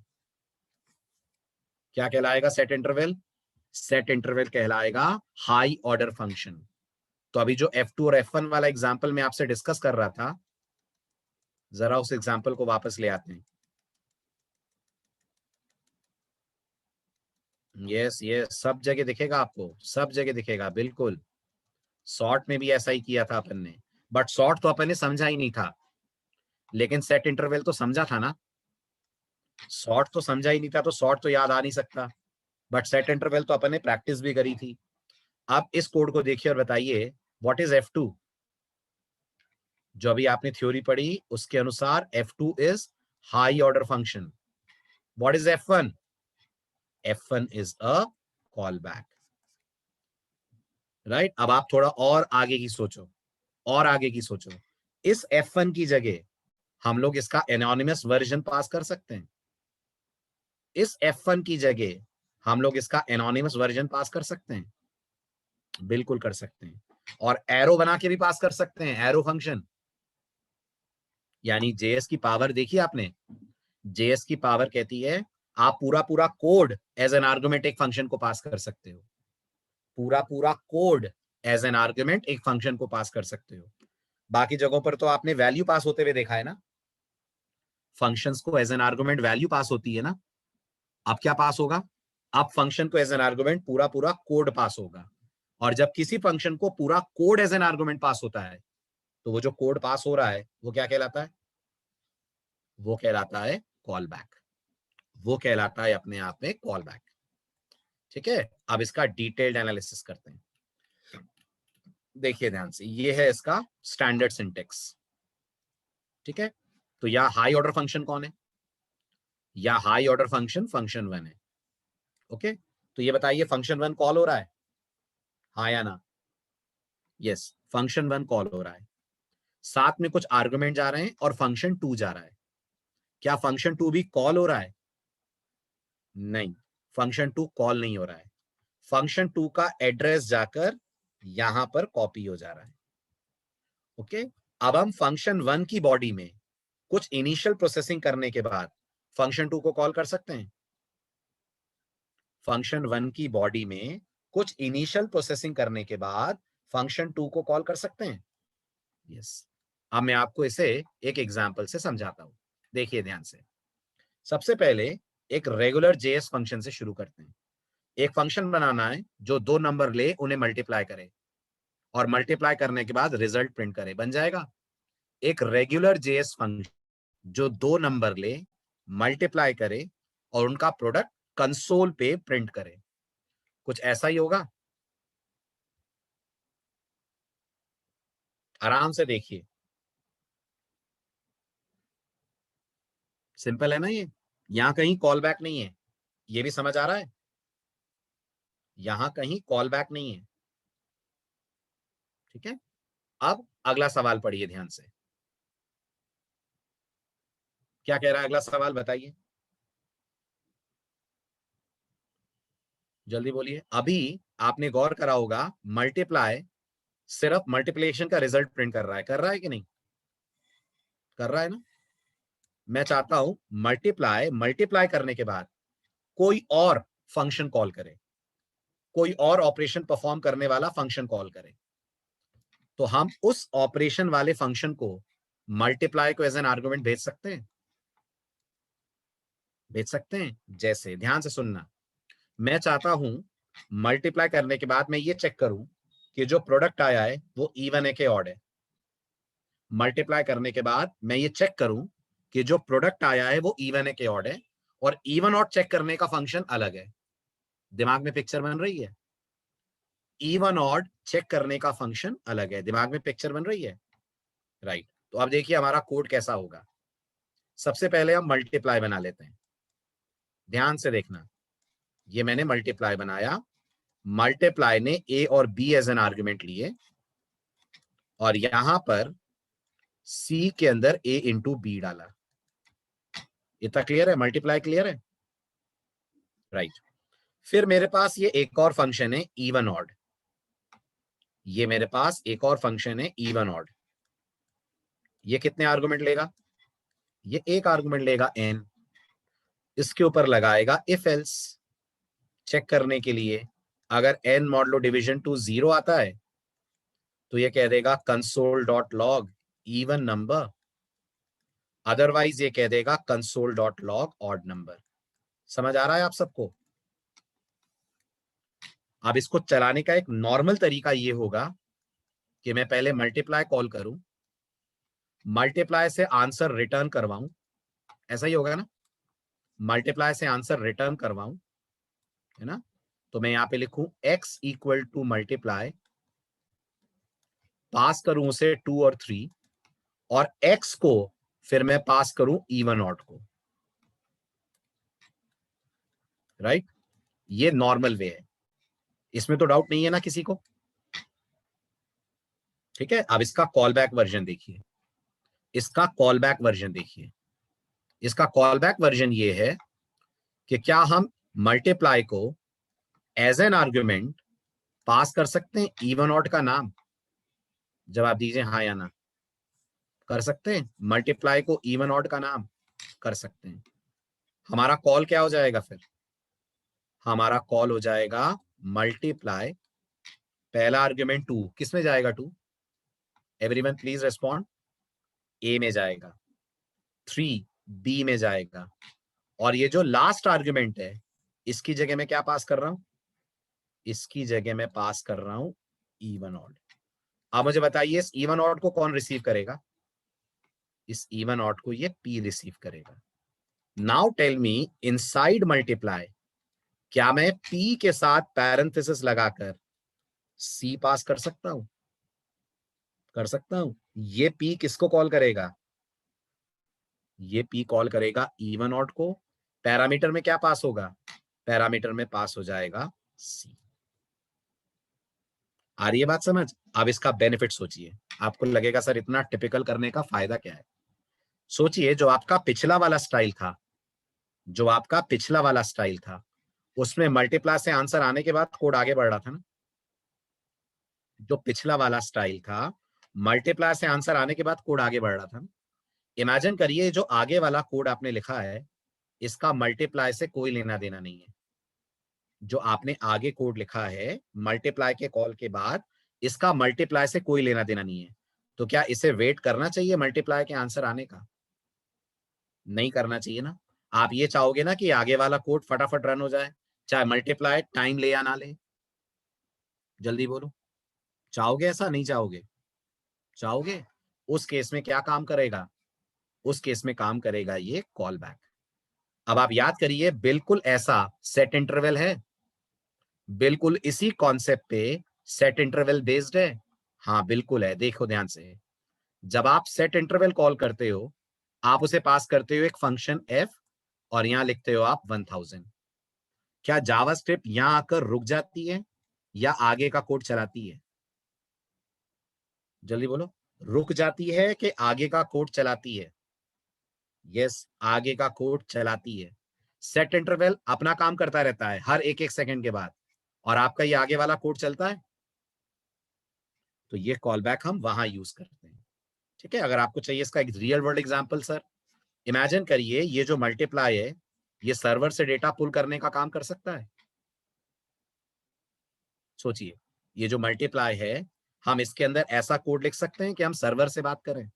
क्या कहलाएगा सेट इंटरवल? सेट इंटरवल कहलाएगा हाई ऑर्डर फंक्शन। तो अभी जो F2 और F1 वाला एग्जांपल मैं आपसे डिस्कस कर रहा था, जरा उस एग्जांपल को वापस ले आते हैं। यस यस, सब जगह दिखेगा आपको, सब जगह दिखेगा, बिल्कुल। शॉर्ट में भी ऐसा ही किया था अपन ने, बट शॉर्ट तो अपन ने समझा ही नहीं था, लेकिन सेट इंटरवल तो समझा था ना। शॉर्ट तो समझा ही नहीं था तो शॉर्ट तो याद आ नहीं सकता, बट सेट इंटरवल तो अपन ने प्रैक्टिस भी करी थी। आप इस कोड को देखिए और बताइए, व्हाट इज F2? जो अभी आपने थ्योरी पढ़ी उसके अनुसार F2 is high order function. What is F1? F1 is a call back, right? अब आप थोड़ा और आगे की सोचो, और आगे की सोचो। इस F1 की जगह हम लोग इसका एनोनिमस वर्जन पास कर सकते हैं। इस F1 की जगह हम लोग इसका एनोनिमस वर्जन पास कर सकते हैं, बिल्कुल कर सकते हैं। और एरो बना के भी पास कर सकते हैं, एरो फंक्शन। यानी जेएस की पावर देखी आपने? जेएस की पावर कहती है आप पूरा पूरा कोड एज एन आर्गुमेंट एक फंक्शन को पास कर सकते हो, पूरा पूरा कोड एज एन आर्गुमेंट एक फंक्शन को पास कर सकते हो। बाकी जगहों पर तो आपने वैल्यू पास होते हुए देखा है ना, फंक्शंस को as an argument value pass होती है ना। अब क्या पास होगा? अब फंक्शन को एज एन आर्गुमेंट पूरा पूरा कोड पास होगा। और जब किसी फंक्शन को पूरा कोड एज एन आर्गुमेंट पास होता है, तो वो जो कोड पास हो रहा है वो क्या कहलाता है? वो कहलाता है कॉल बैक। वो कहलाता है अपने आप में कॉल बैक। ठीक है, अब इसका डिटेल्ड एनालिसिस करते हैं। देखिए ध्यान से, ये है इसका स्टैंडर्ड सिंटेक्स। ठीक है, तो या हाई ऑर्डर फंक्शन कौन है? या high order function function one है। ओके, तो ये बताइए फंक्शन वन कॉल हो रहा है, हाँ या ना? यस, फंक्शन वन कॉल हो रहा है, साथ में कुछ आर्गुमेंट जा रहे हैं और फंक्शन टू जा रहा है। क्या फंक्शन टू भी कॉल हो रहा है? नहीं, फंक्शन टू कॉल नहीं हो रहा है। फंक्शन टू का एड्रेस जाकर यहां पर कॉपी हो जा रहा है। ओके, अब हम फंक्शन वन की बॉडी में कुछ इनिशियल प्रोसेसिंग करने के बाद फंक्शन टू को कॉल कर सकते हैं। फंक्शन वन की बॉडी में कुछ इनिशियल प्रोसेसिंग करने के बाद फंक्शन टू को कॉल कर सकते हैं। यस, अब मैं आपको इसे एक एग्जांपल से समझाता हूं, देखिए ध्यान से। सबसे पहले एक रेगुलर जेएस फंक्शन से शुरू करते हैं। एक फंक्शन बनाना है जो दो नंबर ले, उन्हें मल्टीप्लाई करे और मल्टीप्लाई करने के बाद रिजल्ट प्रिंट करे, बन जाएगा एक रेगुलर जेएस फंक्शन जो दो नंबर ले, मल्टीप्लाई करे और उनका प्रोडक्ट कंसोल पे प्रिंट करे। कुछ ऐसा ही होगा, आराम से देखिए। सिंपल है ना ये। यहां कहीं कॉल बैक नहीं है, ये भी समझ आ रहा है? यहां कहीं कॉल बैक नहीं है। ठीक है, अब अगला सवाल पढ़िए ध्यान से। क्या कह रहा है अगला सवाल, बताइए जल्दी बोलिए। अभी आपने गौर करा होगा, मल्टीप्लाई सिर्फ मल्टीप्लिकेशन का रिजल्ट प्रिंट कर रहा है कि नहीं कर रहा है ना? मैं चाहता हूं मल्टीप्लाई मल्टीप्लाई करने के बाद कोई और फंक्शन कॉल करे, कोई और ऑपरेशन परफॉर्म करने वाला फंक्शन कॉल करे, तो हम उस ऑपरेशन वाले फंक्शन को मल्टीप्लाई को एज एन आर्गुमेंट भेज सकते हैं। भेज सकते हैं जैसे, ध्यान से सुनना। मैं चाहता हूं मल्टीप्लाई करने के बाद मैं ये चेक करूं कि जो प्रोडक्ट आया है वो इवन है कि ऑड है। मल्टीप्लाई करने के बाद मैं ये चेक करूं कि जो प्रोडक्ट आया है वो इवन है कि ऑड है, और इवन ऑड चेक करने का फंक्शन अलग है। दिमाग में पिक्चर बन रही है? इवन ऑड चेक करने का फंक्शन अलग है, दिमाग में पिक्चर बन रही है? राइट। तो अब देखिए हमारा कोड कैसा होगा। सबसे पहले हम मल्टीप्लाई बना लेते हैं, ध्यान से देखना। ये मैंने मल्टीप्लाई बनाया, मल्टीप्लाई ने ए और बी एज एन आर्ग्यूमेंट लिए, और यहां पर सी के अंदर ए इंटू बी डाला। इतना क्लियर है? मल्टीप्लाई क्लियर है? राइट। फिर मेरे पास ये एक और फंक्शन है इवन ऑड। ये मेरे पास एक और फंक्शन है इवन ऑड। ये कितने आर्गुमेंट लेगा? ये एक आर्गुमेंट लेगा एन। इसके ऊपर लगाएगा इफ एल्स चेक करने के लिए। अगर एन मॉडलो डिवीजन टू 0 आता है तो ये कह देगा console dot log even number, otherwise ये कह देगा console dot log odd number. समझ आ रहा है आप सबको? अब इसको चलाने का एक नॉर्मल तरीका ये होगा कि मैं पहले मल्टीप्लाई कॉल करूं, मल्टीप्लाई से आंसर रिटर्न करवाऊं, ऐसा ही होगा ना? मल्टीप्लाई से आंसर रिटर्न करवाऊं, है ना? तो मैं यहां पे लिखूं x इक्वल टू मल्टीप्लाई, पास करूं उसे 2 और 3, और x को फिर मैं पास करूं इवन ऑड को। राइट, ये नॉर्मल वे है, इसमें तो डाउट नहीं है ना किसी को? ठीक है, अब इसका कॉल बैक वर्जन देखिए। इसका कॉल बैक वर्जन देखिए। इसका कॉल बैक वर्जन ये है कि क्या हम मल्टीप्लाई को एज एन आर्ग्यूमेंट पास कर सकते हैं इवन ऑड का नाम? जवाब दीजिए हाँ या ना। कर सकते हैं मल्टीप्लाई को इवन ऑड का नाम? कर सकते हैं। हमारा कॉल क्या हो जाएगा फिर? हमारा कॉल हो जाएगा मल्टीप्लाई, पहला आर्ग्यूमेंट 2 किस में जाएगा? 2, एवरीवन प्लीज रेस्पॉन्ड। ए में जाएगा, 3 बी में जाएगा, और ये जो लास्ट आर्ग्यूमेंट है इसकी जगह मैं क्या पास कर रहा हूं? इसकी जगह मैं पास कर रहा हूं इवन ऑड। अब मुझे बताइए इस इवन ऑड को कौन रिसीव करेगा? इस इवन ऑड को ये पी रिसीव करेगा। Now tell me, inside multiply क्या मैं पी के साथ पैरेंथेसिस लगाकर सी पास कर सकता हूं? कर सकता हूं। ये पी किसको कॉल करेगा? ये पी कॉल करेगा इवन ऑड को। पैरामीटर में क्या पास होगा? पैरामीटर में पास हो जाएगा सी। आ रही है बात समझ? अब इसका बेनिफिट सोचिए। आपको लगेगा सर इतना टिपिकल करने का फायदा क्या है? सोचिए, जो आपका पिछला वाला स्टाइल था, जो आपका पिछला वाला स्टाइल था, उसमें मल्टीप्लाई से आंसर आने के बाद कोड आगे बढ़ रहा था ना? जो पिछला वाला स्टाइल था, मल्टीप्लाई से आंसर आने के बाद कोड आगे बढ़ रहा था ना? इमेजिन करिए जो आगे वाला कोड आपने लिखा है, इसका मल्टीप्लाई से कोई लेना देना नहीं है। जो आपने आगे कोड लिखा है मल्टीप्लाई के कॉल के बाद, इसका मल्टीप्लाई से कोई लेना देना नहीं है। तो क्या इसे वेट करना चाहिए मल्टीप्लाई के आंसर आने का? नहीं करना चाहिए ना। आप ये चाहोगे ना कि आगे वाला कोड फटाफट रन हो जाए, चाहे मल्टीप्लाई टाइम ले या ना ले? जल्दी बोलो, चाहोगे ऐसा? नहीं चाहोगे? चाहोगे। उस केस में क्या काम करेगा? उस केस में काम करेगा ये कॉल बैक। अब आप याद करिए, बिल्कुल ऐसा सेट इंटरवल है, बिल्कुल इसी कॉन्सेप्ट पे सेट इंटरवल बेस्ड है। हाँ बिल्कुल है, देखो ध्यान से। जब आप सेट इंटरवल कॉल करते हो आप उसे पास करते हो एक फंक्शन f और यहां लिखते हो आप 1000। क्या जावास्क्रिप्ट यहां आकर रुक जाती है या आगे का कोड चलाती है? जल्दी बोलो, रुक जाती है कि आगे का कोड चलाती है? यस, आगे का कोड चलाती है। सेट इंटरवल अपना काम करता रहता है हर एक एक सेकंड के बाद, और आपका ये आगे वाला कोड चलता है। तो ये कॉल बैक हम वहां यूज करते हैं। ठीक है, अगर आपको चाहिए इसका एक real world example, sir imagine करिए ये जो मल्टीप्लाई है ये सर्वर से डेटा पुल करने का काम कर सकता है। सोचिए, ये जो मल्टीप्लाई है, हम इसके अंदर ऐसा कोड लिख सकते हैं कि हम सर्वर से बात करें।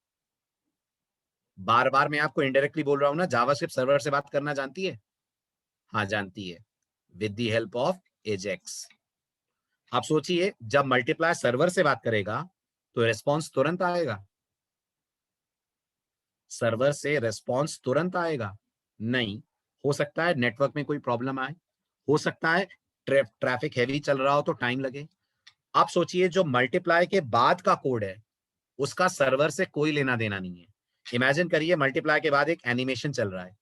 बार बार मैं आपको इनडायरेक्टली बोल रहा हूं ना, जावास्क्रिप्ट सर्वर से बात करना जानती है? हाँ जानती है, with the help of Ajax. आप सोचिए, जब मल्टीप्लाई सर्वर से बात करेगा तो रिस्पॉन्स तुरंत आएगा? सर्वर से रिस्पॉन्स तुरंत आएगा? नहीं, हो सकता है नेटवर्क में कोई प्रॉब्लम आए, हो सकता है ट्रैफिक हैवी चल रहा हो तो टाइम लगे। आप सोचिए, जो मल्टीप्लाई के बाद का कोड है उसका सर्वर से कोई लेना देना नहीं है। इमेजिन करिए मल्टीप्लाई के बाद एक एनिमेशन चल रहा है।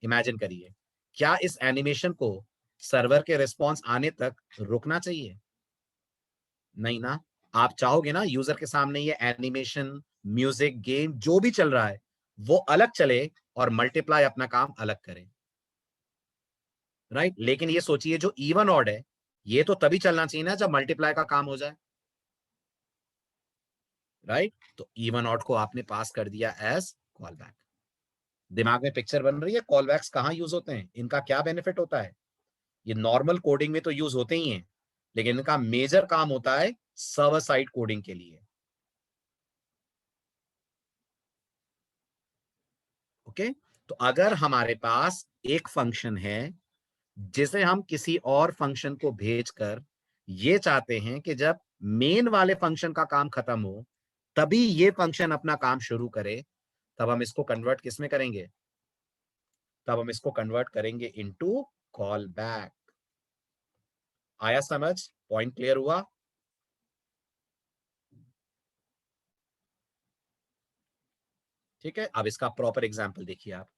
इमेजिन करिए, क्या इस एनिमेशन को सर्वर के रिस्पॉन्स आने तक रुकना चाहिए? नहीं ना। आप चाहोगे ना यूजर के सामने ये एनिमेशन, म्यूजिक, गेम जो भी चल रहा है वो अलग चले और मल्टीप्लाई अपना काम अलग करे, राइट? लेकिन ये सोचिए, जो इवन ऑड है ये तो तभी चलना चाहिए ना जब मल्टीप्लाई का काम हो जाए, राइट? तो इवन ऑड को आपने पास कर दिया एज कॉल बैक। दिमाग में पिक्चर बन रही है कॉल बैक्स कहां यूज होते हैं, इनका क्या बेनिफिट होता है? ये नॉर्मल कोडिंग में तो यूज होते ही हैं, लेकिन इनका मेजर काम होता है सर्वर साइड कोडिंग के लिए। ओके, तो अगर हमारे पास एक फंक्शन है जिसे हम किसी और फंक्शन को भेजकर ये चाहते हैं कि जब मेन वाले फंक्शन का काम खत्म हो तभी ये फंक्शन अपना काम शुरू करे, तब हम इसको कन्वर्ट किस में करेंगे? तब हम इसको कन्वर्ट करेंगे इनटू कॉल बैक। आया समझ? पॉइंट क्लियर हुआ? ठीक है, अब इसका प्रॉपर एग्जांपल देखिए आप।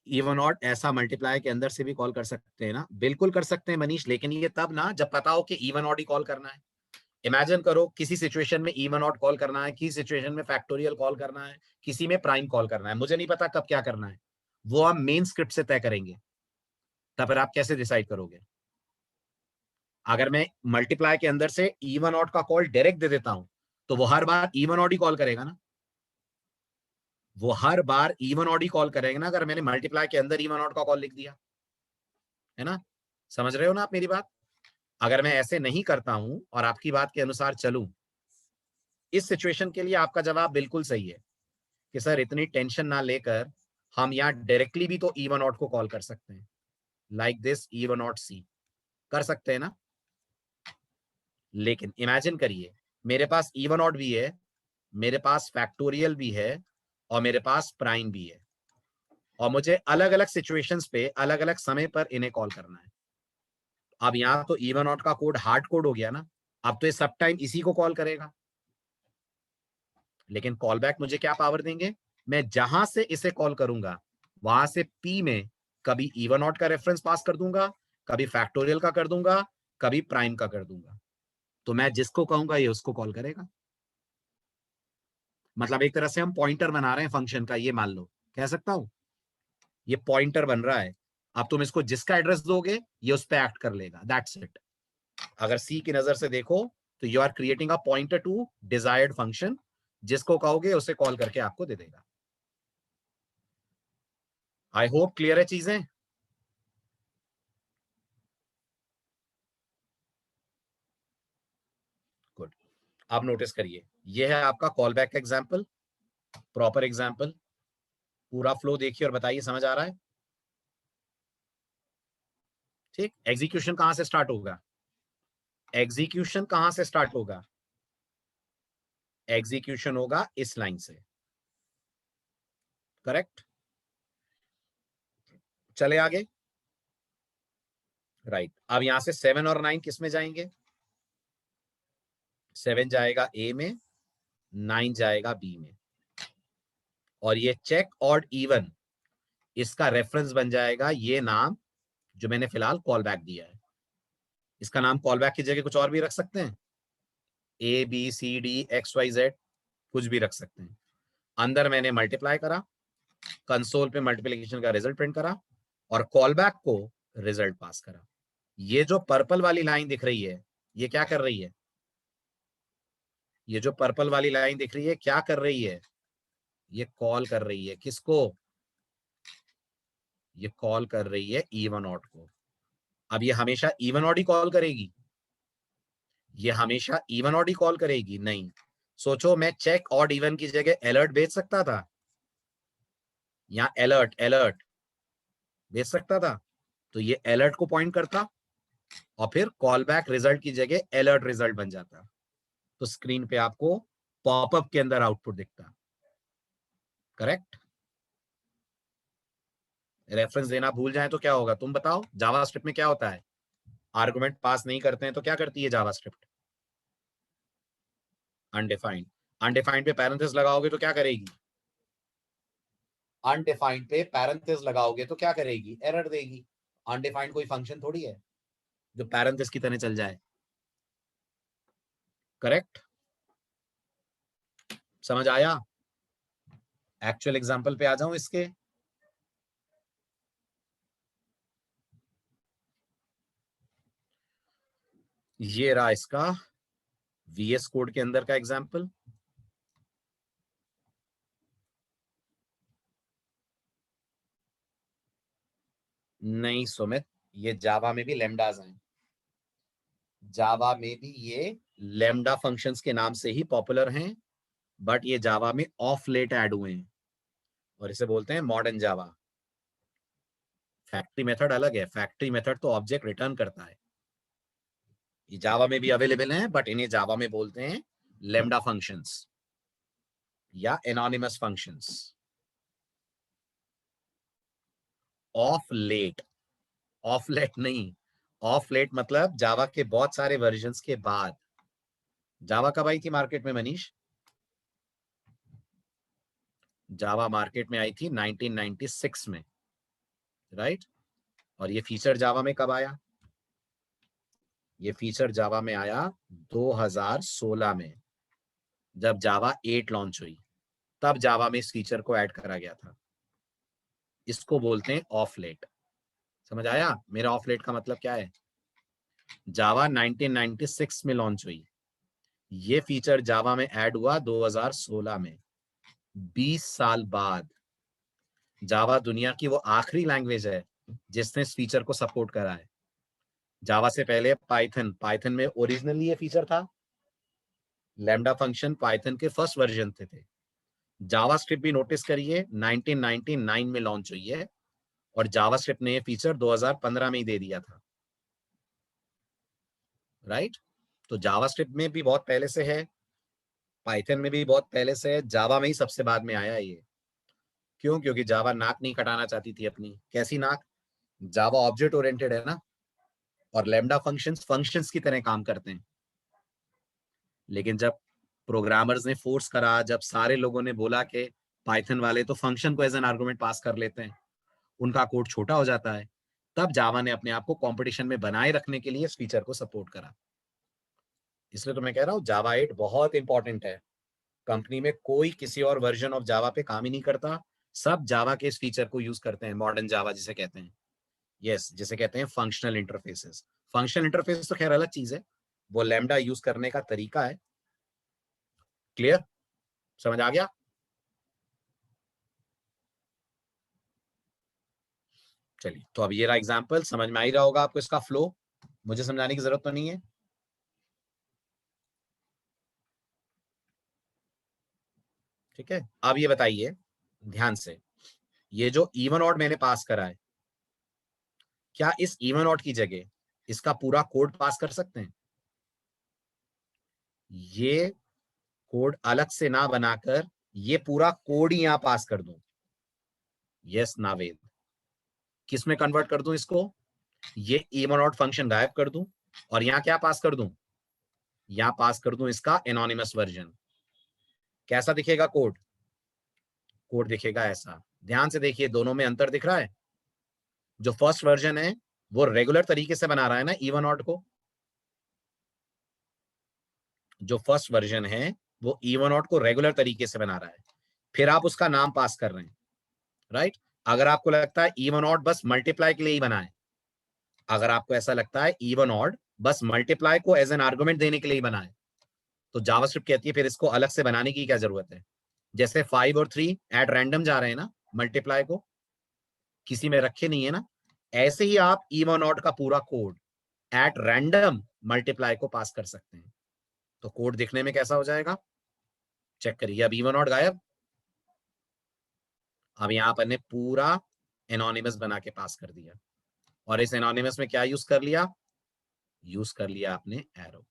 इवन ऑड ऐसा मल्टीप्लाई के अंदर से भी कॉल कर सकते हैं ना? बिल्कुल कर सकते हैं मनीष, लेकिन ये तब ना जब पता हो कि इवन ऑड ही कॉल करना है। इमेजिन करो, किसी सिचुएशन में इवन ऑड कॉल करना है, किसी सिचुएशन में फैक्टोरियल कॉल करना है, किसी में प्राइम कॉल करना है, मुझे नहीं पता कब क्या करना है, वो हम मेन स्क्रिप्ट से तय करेंगे। तब फिर आप कैसे डिसाइड करोगे? अगर मैं मल्टीप्लाई के अंदर से इवन ऑड का कॉल डायरेक्ट दे देता हूं तो वो हर बार इवन ऑड ही कॉल करेगा ना? वो हर बार इवन ऑड ही कॉल करेगा ना अगर मैंने मल्टीप्लाई के अंदर इवन ऑड का कॉल लिख दिया, है ना? समझ रहे हो ना आप मेरी बात? अगर मैं ऐसे नहीं करता हूं और आपकी बात के अनुसार चलूं, इस सिचुएशन के लिए आपका जवाब बिल्कुल सही है कि सर इतनी टेंशन ना लेकर हम यहाँ डायरेक्टली भी तो इवन ऑड को कॉल कर सकते हैं, लाइक दिस इवन ऑड सी, कर सकते हैं ना? लेकिन इमेजिन करिए, मेरे पास इवन ऑड भी है, मेरे पास फैक्टोरियल भी है और मेरे पास प्राइम भी है, और मुझे अलग अलग सिचुएशंस पे अलग अलग समय पर इन्हें कॉल करना है। अब यहाँ तो इवन ऑड का कोड हार्ड कोड हो गया ना, अब तो ये सब टाइम इसी को कॉल करेगा। लेकिन कॉल बैक मुझे क्या पावर देंगे? मैं जहां से इसे कॉल करूंगा वहां से पी में कभी इवन ऑड का रेफरेंस पास कर दूंगा, कभी फैक्टोरियल का कर दूंगा, कभी प्राइम का कर दूंगा। तो मैं जिसको कहूंगा ये उसको कॉल करेगा। मतलब एक तरह से हम पॉइंटर बना रहे हैं फंक्शन का, ये मान लो, कह सकता हूं ये पॉइंटर बन रहा है। अब तुम इसको जिसका एड्रेस दोगे ये उस पर एक्ट कर लेगा, दैट्स इट। अगर सी की नजर से देखो तो you are creating a pointer to desired function, जिसको कहोगे उसे कॉल करके आपको दे देगा। आई होप क्लियर है चीजें। गुड, आप नोटिस करिए, ये है आपका कॉल बैक का एग्जाम्पल, प्रॉपर एग्जाम्पल। पूरा फ्लो देखिए और बताइए समझ आ रहा है? ठीक, एग्जीक्यूशन कहां से स्टार्ट होगा? एग्जीक्यूशन कहां से स्टार्ट होगा? एग्जीक्यूशन होगा इस लाइन से, करेक्ट? चले आगे, राइट। अब यहां से 7 और 9 किस में जाएंगे? 7 जाएगा ए में, 9 जाएगा बी में। और ये चेक ऑड इवन, इसका रेफरेंस बन जाएगा ये नाम जो मैंने फिलहाल कॉल बैक दिया है। इसका नाम कॉल बैक की जगह कुछ और भी रख सकते हैं, A B C D X Y Z, कुछ भी रख सकते हैं। अंदर मैंने मल्टीप्लाई करा, कंसोल पे मल्टीप्लिकेशन का रिजल्ट प्रिंट करा और कॉल बैक को रिजल्ट पास करा। ये जो पर्पल वाली लाइन दिख रही है, ये क्या कर रही है? ये जो पर्पल वाली लाइन दिख रही है क्या कर रही है? ये कॉल कर रही है किसको? ये कॉल कर रही है इवन ऑड को। अब ये हमेशा इवन ऑड ही कॉल करेगी? ये हमेशा इवन ऑड ही कॉल करेगी? नहीं। सोचो, मैं चेक ऑड इवन की जगह अलर्ट भेज सकता था, या अलर्ट अलर्ट भेज सकता था, तो ये अलर्ट को पॉइंट करता और फिर कॉल बैक रिजल्ट की जगह अलर्ट रिजल्ट बन जाता। तो स्क्रीन पे आपको पॉपअप के अंदर आउटपुट दिखता। करेक्ट? रेफरेंस देना भूल जाए तो क्या होगा तुम बताओ? जावास्क्रिप्ट में क्या होता है? आर्गुमेंट पास नहीं करते हैं तो क्या करती है जावास्क्रिप्ट? अनडिफाइंड। अनडिफाइंड पे पैरेंथेसिस लगाओगे तो क्या करेगी? अनडिफाइंड पे पैरेंथेसिस लगाओगे तो क्या करेगी? एरर देगी। अनडिफाइंड कोई फंक्शन थोड़ी है जो पैरेंथेसिस की तरह चल जाए। करेक्ट? समझ आया? एक्चुअल एग्जांपल पे आ जाऊं इसके। ये रहा इसका VS कोड के अंदर का एग्जांपल। नहीं सुमित, ये जावा में भी लेमडाज हैं। जावा में भी ये लेमडा फंक्शंस के नाम से ही पॉपुलर हैं, बट ये जावा में ऑफ लेट ऐड हुए हैं और इसे बोलते हैं मॉडर्न जावा। फैक्ट्री मेथड अलग है, फैक्ट्री मेथड तो ऑब्जेक्ट रिटर्न करता है। ये जावा में भी अवेलेबल हैं, बट इन्हें जावा में बोलते हैं लेमडा फंक्शंस या anonymous functions. Of late, of late नहीं, ऑफ लेट मतलब जावा के बहुत सारे वर्जन्स के बाद। जावा कब आई थी मार्केट में मनीष? जावा मार्केट में आई थी 1996 में, राइट? और ये फीचर जावा में कब आया? ये फीचर जावा में आया 2016 में, जब जावा 8 लॉन्च हुई, तब जावा में इस फीचर को ऐड करा गया था। इसको बोलते हैं ऑफ लेट। समझ आया मेरा ऑफ लेट का मतलब क्या है? जावा 1996 में लॉन्च हुई, ये फीचर जावा में ऐड हुआ 2016 में। 20 साल बाद। जावा दुनिया की वो आखिरी लैंग्वेज है जिसने इस फीचर को सपोर्ट करा है। जावा से पहले पाइथन, पाइथन में ओरिजिनली ये फीचर था। लैम्डा फंक्शन पाइथन के फर्स्ट वर्जन थे। जावास्क्रिप्ट भी नोटिस करिए 1999 में लॉन्च हुई है और जावास्क्रिप्ट ने ये फीचर 2015 में ही दे दिया था, राइट? तो जावास्क्रिप्ट में भी बहुत पहले से है, पाइथन में भी बहुत पहले से है, जावा में ही सबसे बाद में आया ये। क्यों? क्योंकि जावा नाक नहीं कटाना चाहती थी अपनी। कैसी नाक? जावा ऑब्जेक्ट ओरिएंटेड है ना, और लैम्डा फंक्शंस फंक्शंस की तरह काम करते हैं। लेकिन जब प्रोग्रामर्स ने फोर्स करा, जब सारे लोगों ने बोला कि पाइथन वाले तो फंक्शन को एज एन आर्गुमेंट पास कर लेते हैं, उनका कोड छोटा हो जाता है, तब जावा ने अपने आप को कंपटीशन में बनाए रखने के लिए इस फीचर को सपोर्ट करा। इसलिए तो मैं कह रहा हूँ जावा 8 बहुत इंपॉर्टेंट है। कंपनी में कोई किसी और वर्जन ऑफ जावा पे काम ही नहीं करता, सब जावा के इस फीचर को यूज करते हैं, मॉडर्न जावा जिसे कहते हैं। यस, जिसे कहते हैं फंक्शनल इंटरफेसेस। फंक्शनल इंटरफेस तो खैर अलग चीज है, वो लैम्डा यूज करने का तरीका है। क्लियर? समझ आ गया? चलिए, तो अब ये रहा एग्जांपल, समझ में आ ही रहा होगा आपको इसका फ्लो, मुझे समझाने की जरूरत तो नहीं है। ठीक है, अब ये बताइए ध्यान से, ये जो इवन ऑड मैंने पास करा है, क्या इस इवन ऑड की जगह इसका पूरा कोड पास कर सकते हैं? ये कोड अलग से ना बनाकर ये पूरा कोड ही यहां पास कर दूं? यस नावेद। किस में कन्वर्ट कर दूं इसको? ये इवन ऑड फंक्शन गायब कर दूं और यहां क्या पास कर दूं? यहां पास कर दूं इसका एनोनिमस वर्जन। कैसा दिखेगा कोड? कोड दिखेगा ऐसा। ध्यान से देखिए, दोनों में अंतर दिख रहा है। जो फर्स्ट वर्जन है वो रेगुलर तरीके से बना रहा है ना इवन ऑड को, जो फर्स्ट वर्जन है वो इवन ऑड को रेगुलर तरीके से बना रहा है। फिर आप उसका नाम पास कर रहे हैं, राइट। अगर आपको लगता है इवन ऑड बस मल्टीप्लाई के लिए ही बना है, अगर आपको ऐसा लगता है इवन ऑड बस मल्टीप्लाई को एज एन आर्गुमेंट देने के लिए ही बना है, तो जावास्क्रिप्ट कहती है फिर इसको अलग से बनाने की क्या जरूरत है। जैसे 5 और 3 एट रैंडम जा रहे हैं ना, मल्टीप्लाई को किसी में रखे नहीं है ना, ऐसे ही आप इवन ऑड का पूरा कोड एट रैंडम मल्टीप्लाई को पास कर सकते हैं। तो कोड दिखने में कैसा हो जाएगा, चेक करिए। अब इवन ऑड गायब। अब यहां पर ने पूरा एनोनिमस बना के पास कर दिया, और इस एनोनिमस में क्या यूज कर लिया, यूज कर लिया आपने एरो,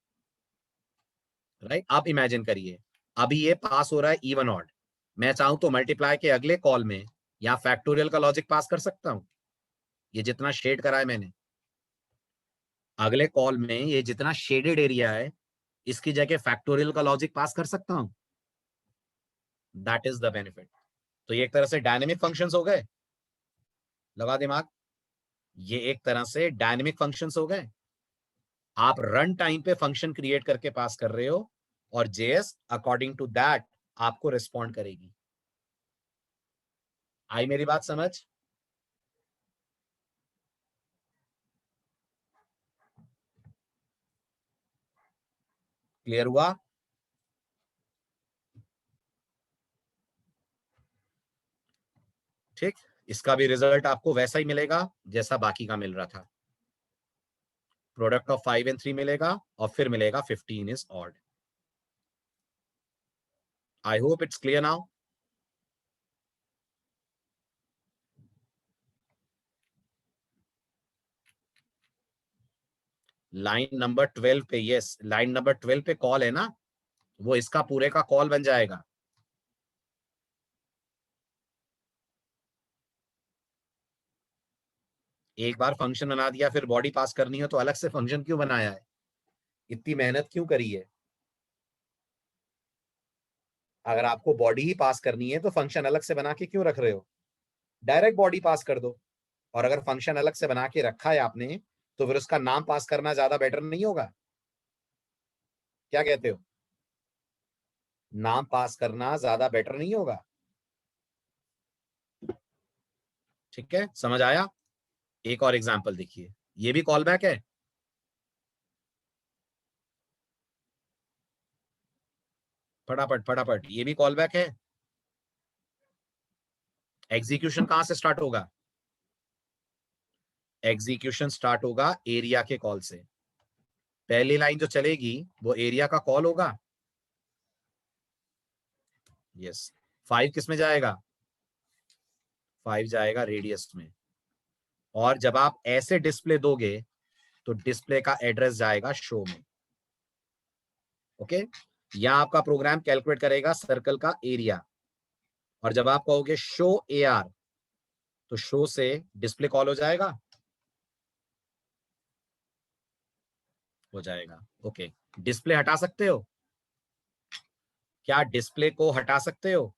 राइट। आप इमेजिन करिए, अभी ये पास हो रहा है इवन ऑड, मैं चाहूं तो मल्टीप्लाई के अगले कॉल में या फैक्टोरियल का लॉजिक पास कर सकता हूं। ये जितना शेड करा है मैंने, अगले कॉल में ये जितना शेडेड एरिया है, इसकी जगह फैक्टोरियल का लॉजिक पास कर सकता हूं। That is the benefit. तो ये एक तरह से डायनेमिक फंक्शंस हो गए, लगा दिमाग, ये एक तरह से डायनेमिक फंक्शंस हो गए। आप रन टाइम पे फंक्शन क्रिएट करके पास कर रहे हो, और जेएस अकॉर्डिंग टू दैट आपको रिस्पॉन्ड करेगी। आई मेरी बात समझ? क्लियर हुआ? ठीक, इसका भी रिजल्ट आपको वैसा ही मिलेगा जैसा बाकी का मिल रहा था। प्रोडक्ट ऑफ 5 एंड 3 मिलेगा, और फिर मिलेगा 15 is odd. I hope it's clear now. Line number 12 पे, यस, लाइन नंबर 12 पे कॉल है ना, वो इसका पूरे का कॉल बन जाएगा। एक बार फंक्शन बना दिया, फिर बॉडी पास करनी हो तो अलग से फंक्शन क्यों बनाया है, इतनी मेहनत क्यों करी है। अगर आपको बॉडी ही पास करनी है तो फंक्शन अलग से बना के क्यों रख रहे हो, डायरेक्ट बॉडी पास कर दो। और अगर फंक्शन अलग से बना के रखा है आपने, तो फिर उसका नाम पास करना ज्यादा बेटर नहीं होगा? क्या कहते हो, नाम पास करना ज्यादा बेटर नहीं होगा? ठीक है, समझ आया? एक और एग्जांपल देखिए, ये भी कॉल बैक है। फटाफट फटाफट, ये भी कॉल बैक है। एग्जीक्यूशन कहां से स्टार्ट होगा, एग्जीक्यूशन स्टार्ट होगा एरिया के कॉल से। पहली लाइन जो चलेगी वो एरिया का कॉल होगा। यस, 5 किस में जाएगा, 5 जाएगा रेडियस में। और जब आप ऐसे डिस्प्ले दोगे तो डिस्प्ले का एड्रेस जाएगा शो में। ओके, यहां आपका प्रोग्राम कैलकुलेट करेगा सर्कल का एरिया, और जब आप कहोगे शो एआर, तो शो से डिस्प्ले कॉल हो जाएगा, हो जाएगा। ओके, डिस्प्ले हटा सकते हो, क्या डिस्प्ले को हटा सकते हो?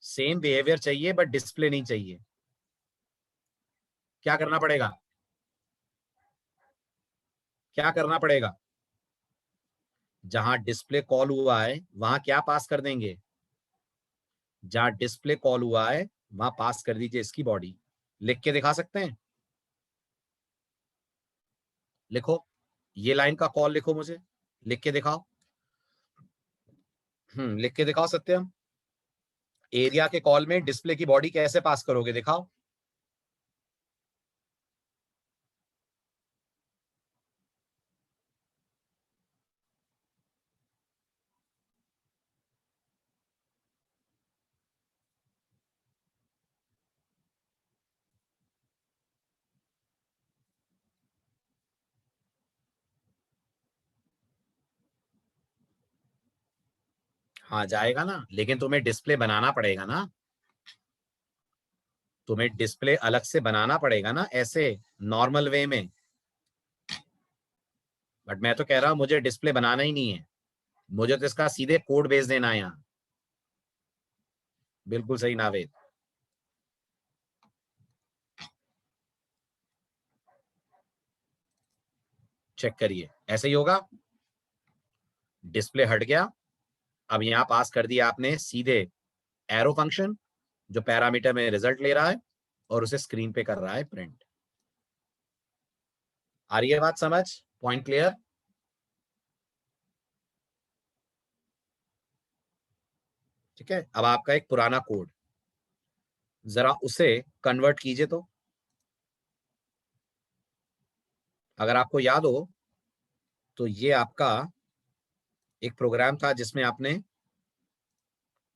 सेम बिहेवियर चाहिए बट डिस्प्ले नहीं चाहिए, क्या करना पड़ेगा, क्या करना पड़ेगा? जहां डिस्प्ले कॉल हुआ है वहां क्या पास कर देंगे, जहां डिस्प्ले कॉल हुआ है वहां पास कर दीजिए इसकी बॉडी। लिख के दिखा सकते हैं, लिखो, ये लाइन का कॉल लिखो, मुझे लिख के दिखाओ। लिख के दिखाओ सत्यम, एरिया के कॉल में डिस्प्ले की बॉडी कैसे पास करोगे, दिखाओ। हाँ जाएगा ना, लेकिन तुम्हें डिस्प्ले बनाना पड़ेगा ना, तुम्हें डिस्प्ले अलग से बनाना पड़ेगा ना, ऐसे नॉर्मल वे में। बट मैं तो कह रहा हूं मुझे डिस्प्ले बनाना ही नहीं है, मुझे तो इसका सीधे कोड भेज देना है यहाँ। बिल्कुल सही नावेद। चेक करिए, ऐसे ही होगा। डिस्प्ले हट गया, अब यहां पास कर दिया आपने सीधे एरो फंक्शन, जो पैरामीटर में रिजल्ट ले रहा है और उसे स्क्रीन पे कर रहा है प्रिंट। आ रही है बात समझ? Point clear? ठीक है, अब आपका एक पुराना कोड, जरा उसे कन्वर्ट कीजिए। तो अगर आपको याद हो तो ये आपका एक प्रोग्राम था जिसमें आपने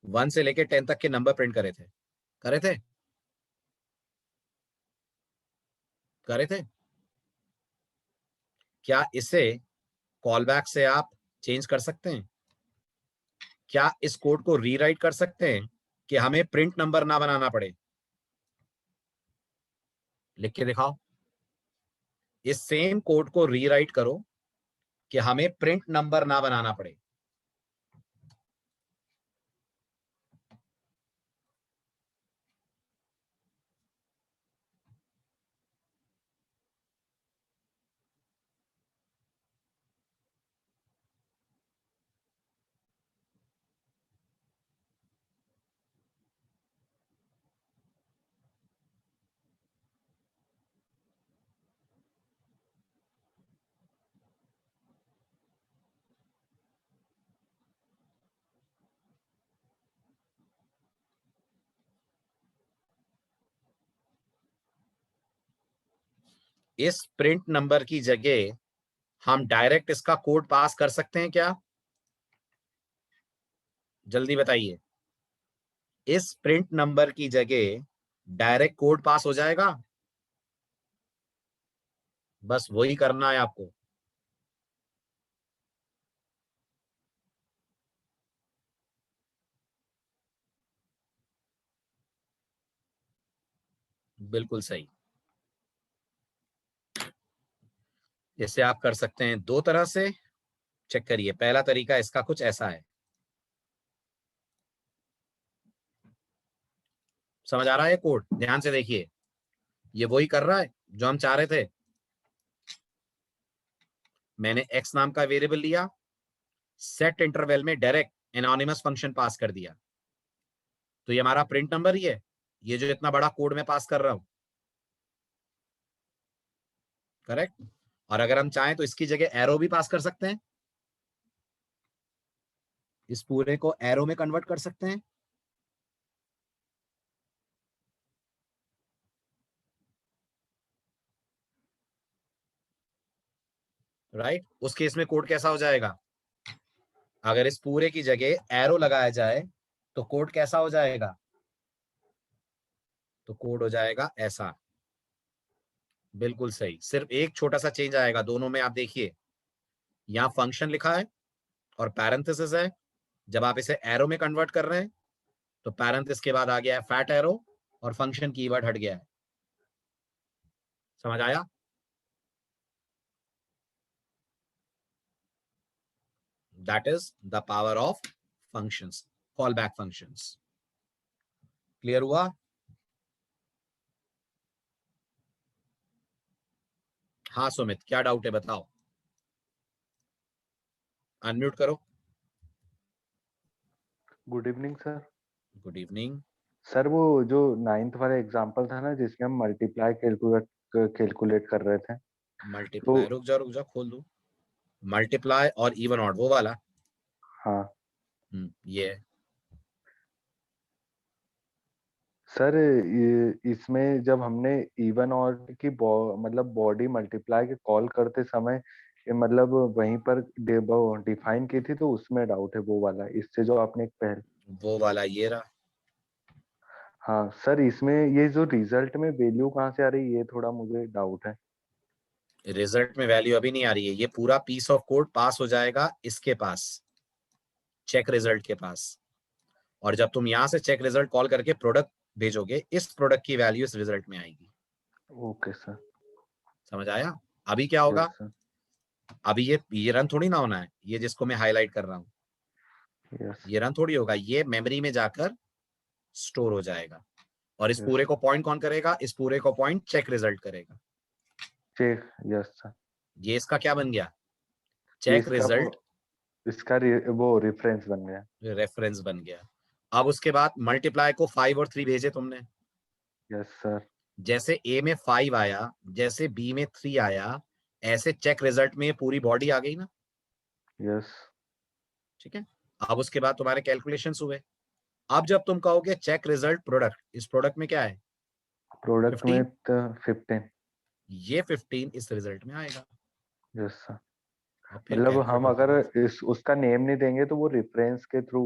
1 से लेके 10 तक के नंबर प्रिंट करे थे। करे थे? करे थे? क्या इसे कॉल बैक से आप चेंज कर सकते हैं? क्या इस कोड को रीराइट कर सकते हैं कि हमें प्रिंट नंबर ना बनाना पड़े? लिख के दिखाओ। इस सेम कोड को रीराइट करो कि हमें प्रिंट नंबर ना बनाना पड़े। इस प्रिंट नंबर की जगह हम डायरेक्ट इसका कोड पास कर सकते हैं क्या? जल्दी बताइए। इस प्रिंट नंबर की जगह डायरेक्ट कोड पास हो जाएगा? बस वही करना है आपको। बिल्कुल सही। इसे आप कर सकते हैं दो तरह से। चेक करिए, पहला तरीका इसका कुछ ऐसा है। समझ आ रहा है कोड? ध्यान से देखिए, ये वही कर रहा है जो हम चाह रहे थे। मैंने x नाम का वेरिएबल लिया, सेट इंटरवल में डायरेक्ट एनोनिमस फंक्शन पास कर दिया, तो ये हमारा प्रिंट नंबर ही है, ये जो इतना बड़ा कोड में पास कर रहा हूं। करेक्ट। और अगर हम चाहें तो इसकी जगह एरो भी पास कर सकते हैं, इस पूरे को एरो में कन्वर्ट कर सकते हैं। राइट, उस केस में कोड कैसा हो जाएगा? अगर इस पूरे की जगह एरो लगाया जाए तो कोड कैसा हो जाएगा? तो कोड हो जाएगा ऐसा। बिल्कुल सही, सिर्फ एक छोटा सा चेंज आएगा दोनों में। आप देखिए, यहाँ फंक्शन लिखा है और पैरेंथेसिस है। जब आप इसे एरो में कन्वर्ट कर रहे हैं तो पैरेंथेसिस के बाद आ गया है फैट एरो और फंक्शन कीवर्ड हट गया है। समझ आया? That is the power of functions, call back functions. Clear हुआ? हाँ सुमित, क्या डाउट है बताओ। अनम्यूट करो। Good evening sir. Good evening. Sir वो जो 9th वाला एग्जांपल था ना जिसमें हम मल्टीप्लाई कैलकुलेट कर रहे थे तो मल्टीप्लाई, रुक जा खोल दू। मल्टीप्लाई और इवन ऑड वो वाला। हाँ ये है। सर इसमें जब हमने इवन ऑड की मतलब बॉडी मल्टीप्लाई के कॉल करते समय ये मतलब वहीं पर डिफाइन की थी तो उसमें डाउट है वो वाला इससे जो आपने एक पहले। वो वाला ये रहा। हाँ सर इसमें ये जो रिजल्ट में वैल्यू कहाँ से आ रही है ये थोड़ा मुझे डाउट है। रिजल्ट में वैल्यू अभी नहीं आ रही है, ये पूरा पीस ऑफ कोड पास हो जाएगा इसके पास, चेक रिजल्ट के पास। और जब तुम यहां से चेक रिजल्ट कॉल करके प्रोडक्ट भेजोगे, इस प्रोडक्ट की वैल्यू इस रिजल्ट में आएगी। Okay sir. समझ आया? अभी क्या होगा? Yes sir. अभी ये रन थोड़ी ना होना है, ये जिसको मैं हाईलाइट कर रहा हूं, यस। ये रन थोड़ी होगा। ये मेमोरी में जाकर स्टोर हो जाएगा। और इस यस पूरे को पॉइंट कौन करेगा? इस पूरे को पॉइंट चेक रिजल्ट करेगा। चेक। Yes sir. ये इसका क्या बन गया? ये चेक इसका रिजल्ट इसका वो रेफरेंस बन गया। रेफरेंस बन गया। अब उसके बाद मल्टीप्लाई को 5 और 3 भेजे तुमने। Yes sir. जैसे ए में 5 आया, जैसे बी में 3 आया, ऐसे चेक रिजल्ट में ये पूरी बॉडी आ गई ना। यस ठीक है। अब उसके बाद तुम्हारे कैलकुलेशंस हुए। अब जब तुम कहोगे चेक रिजल्ट प्रोडक्ट, इस प्रोडक्ट में क्या है? प्रोडक्ट में 15। 15। ये 15 इस रिजल्ट में आएगा। Yes sir. और फिर मतलब कैलकुलेट हम होगा। अगर इस उसका नेम नहीं देंगे तो वो रेफरेंस के थ्रू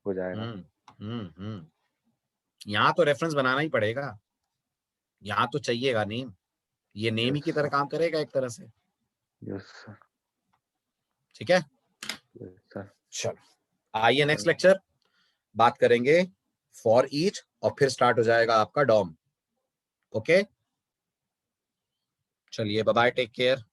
हो जाएगा। हम्म। यहाँ तो रेफरेंस बनाना ही पड़ेगा, यहाँ तो चाहिएगा नेम। ये नेम ही यस की तरह काम करेगा एक तरह से। Yes sir. ठीक है। Yes sir. चलो आइए नेक्स्ट लेक्चर बात करेंगे फॉर ईच, और फिर स्टार्ट हो जाएगा आपका डॉम। ओके, चलिए बाय बाय, टेक केयर।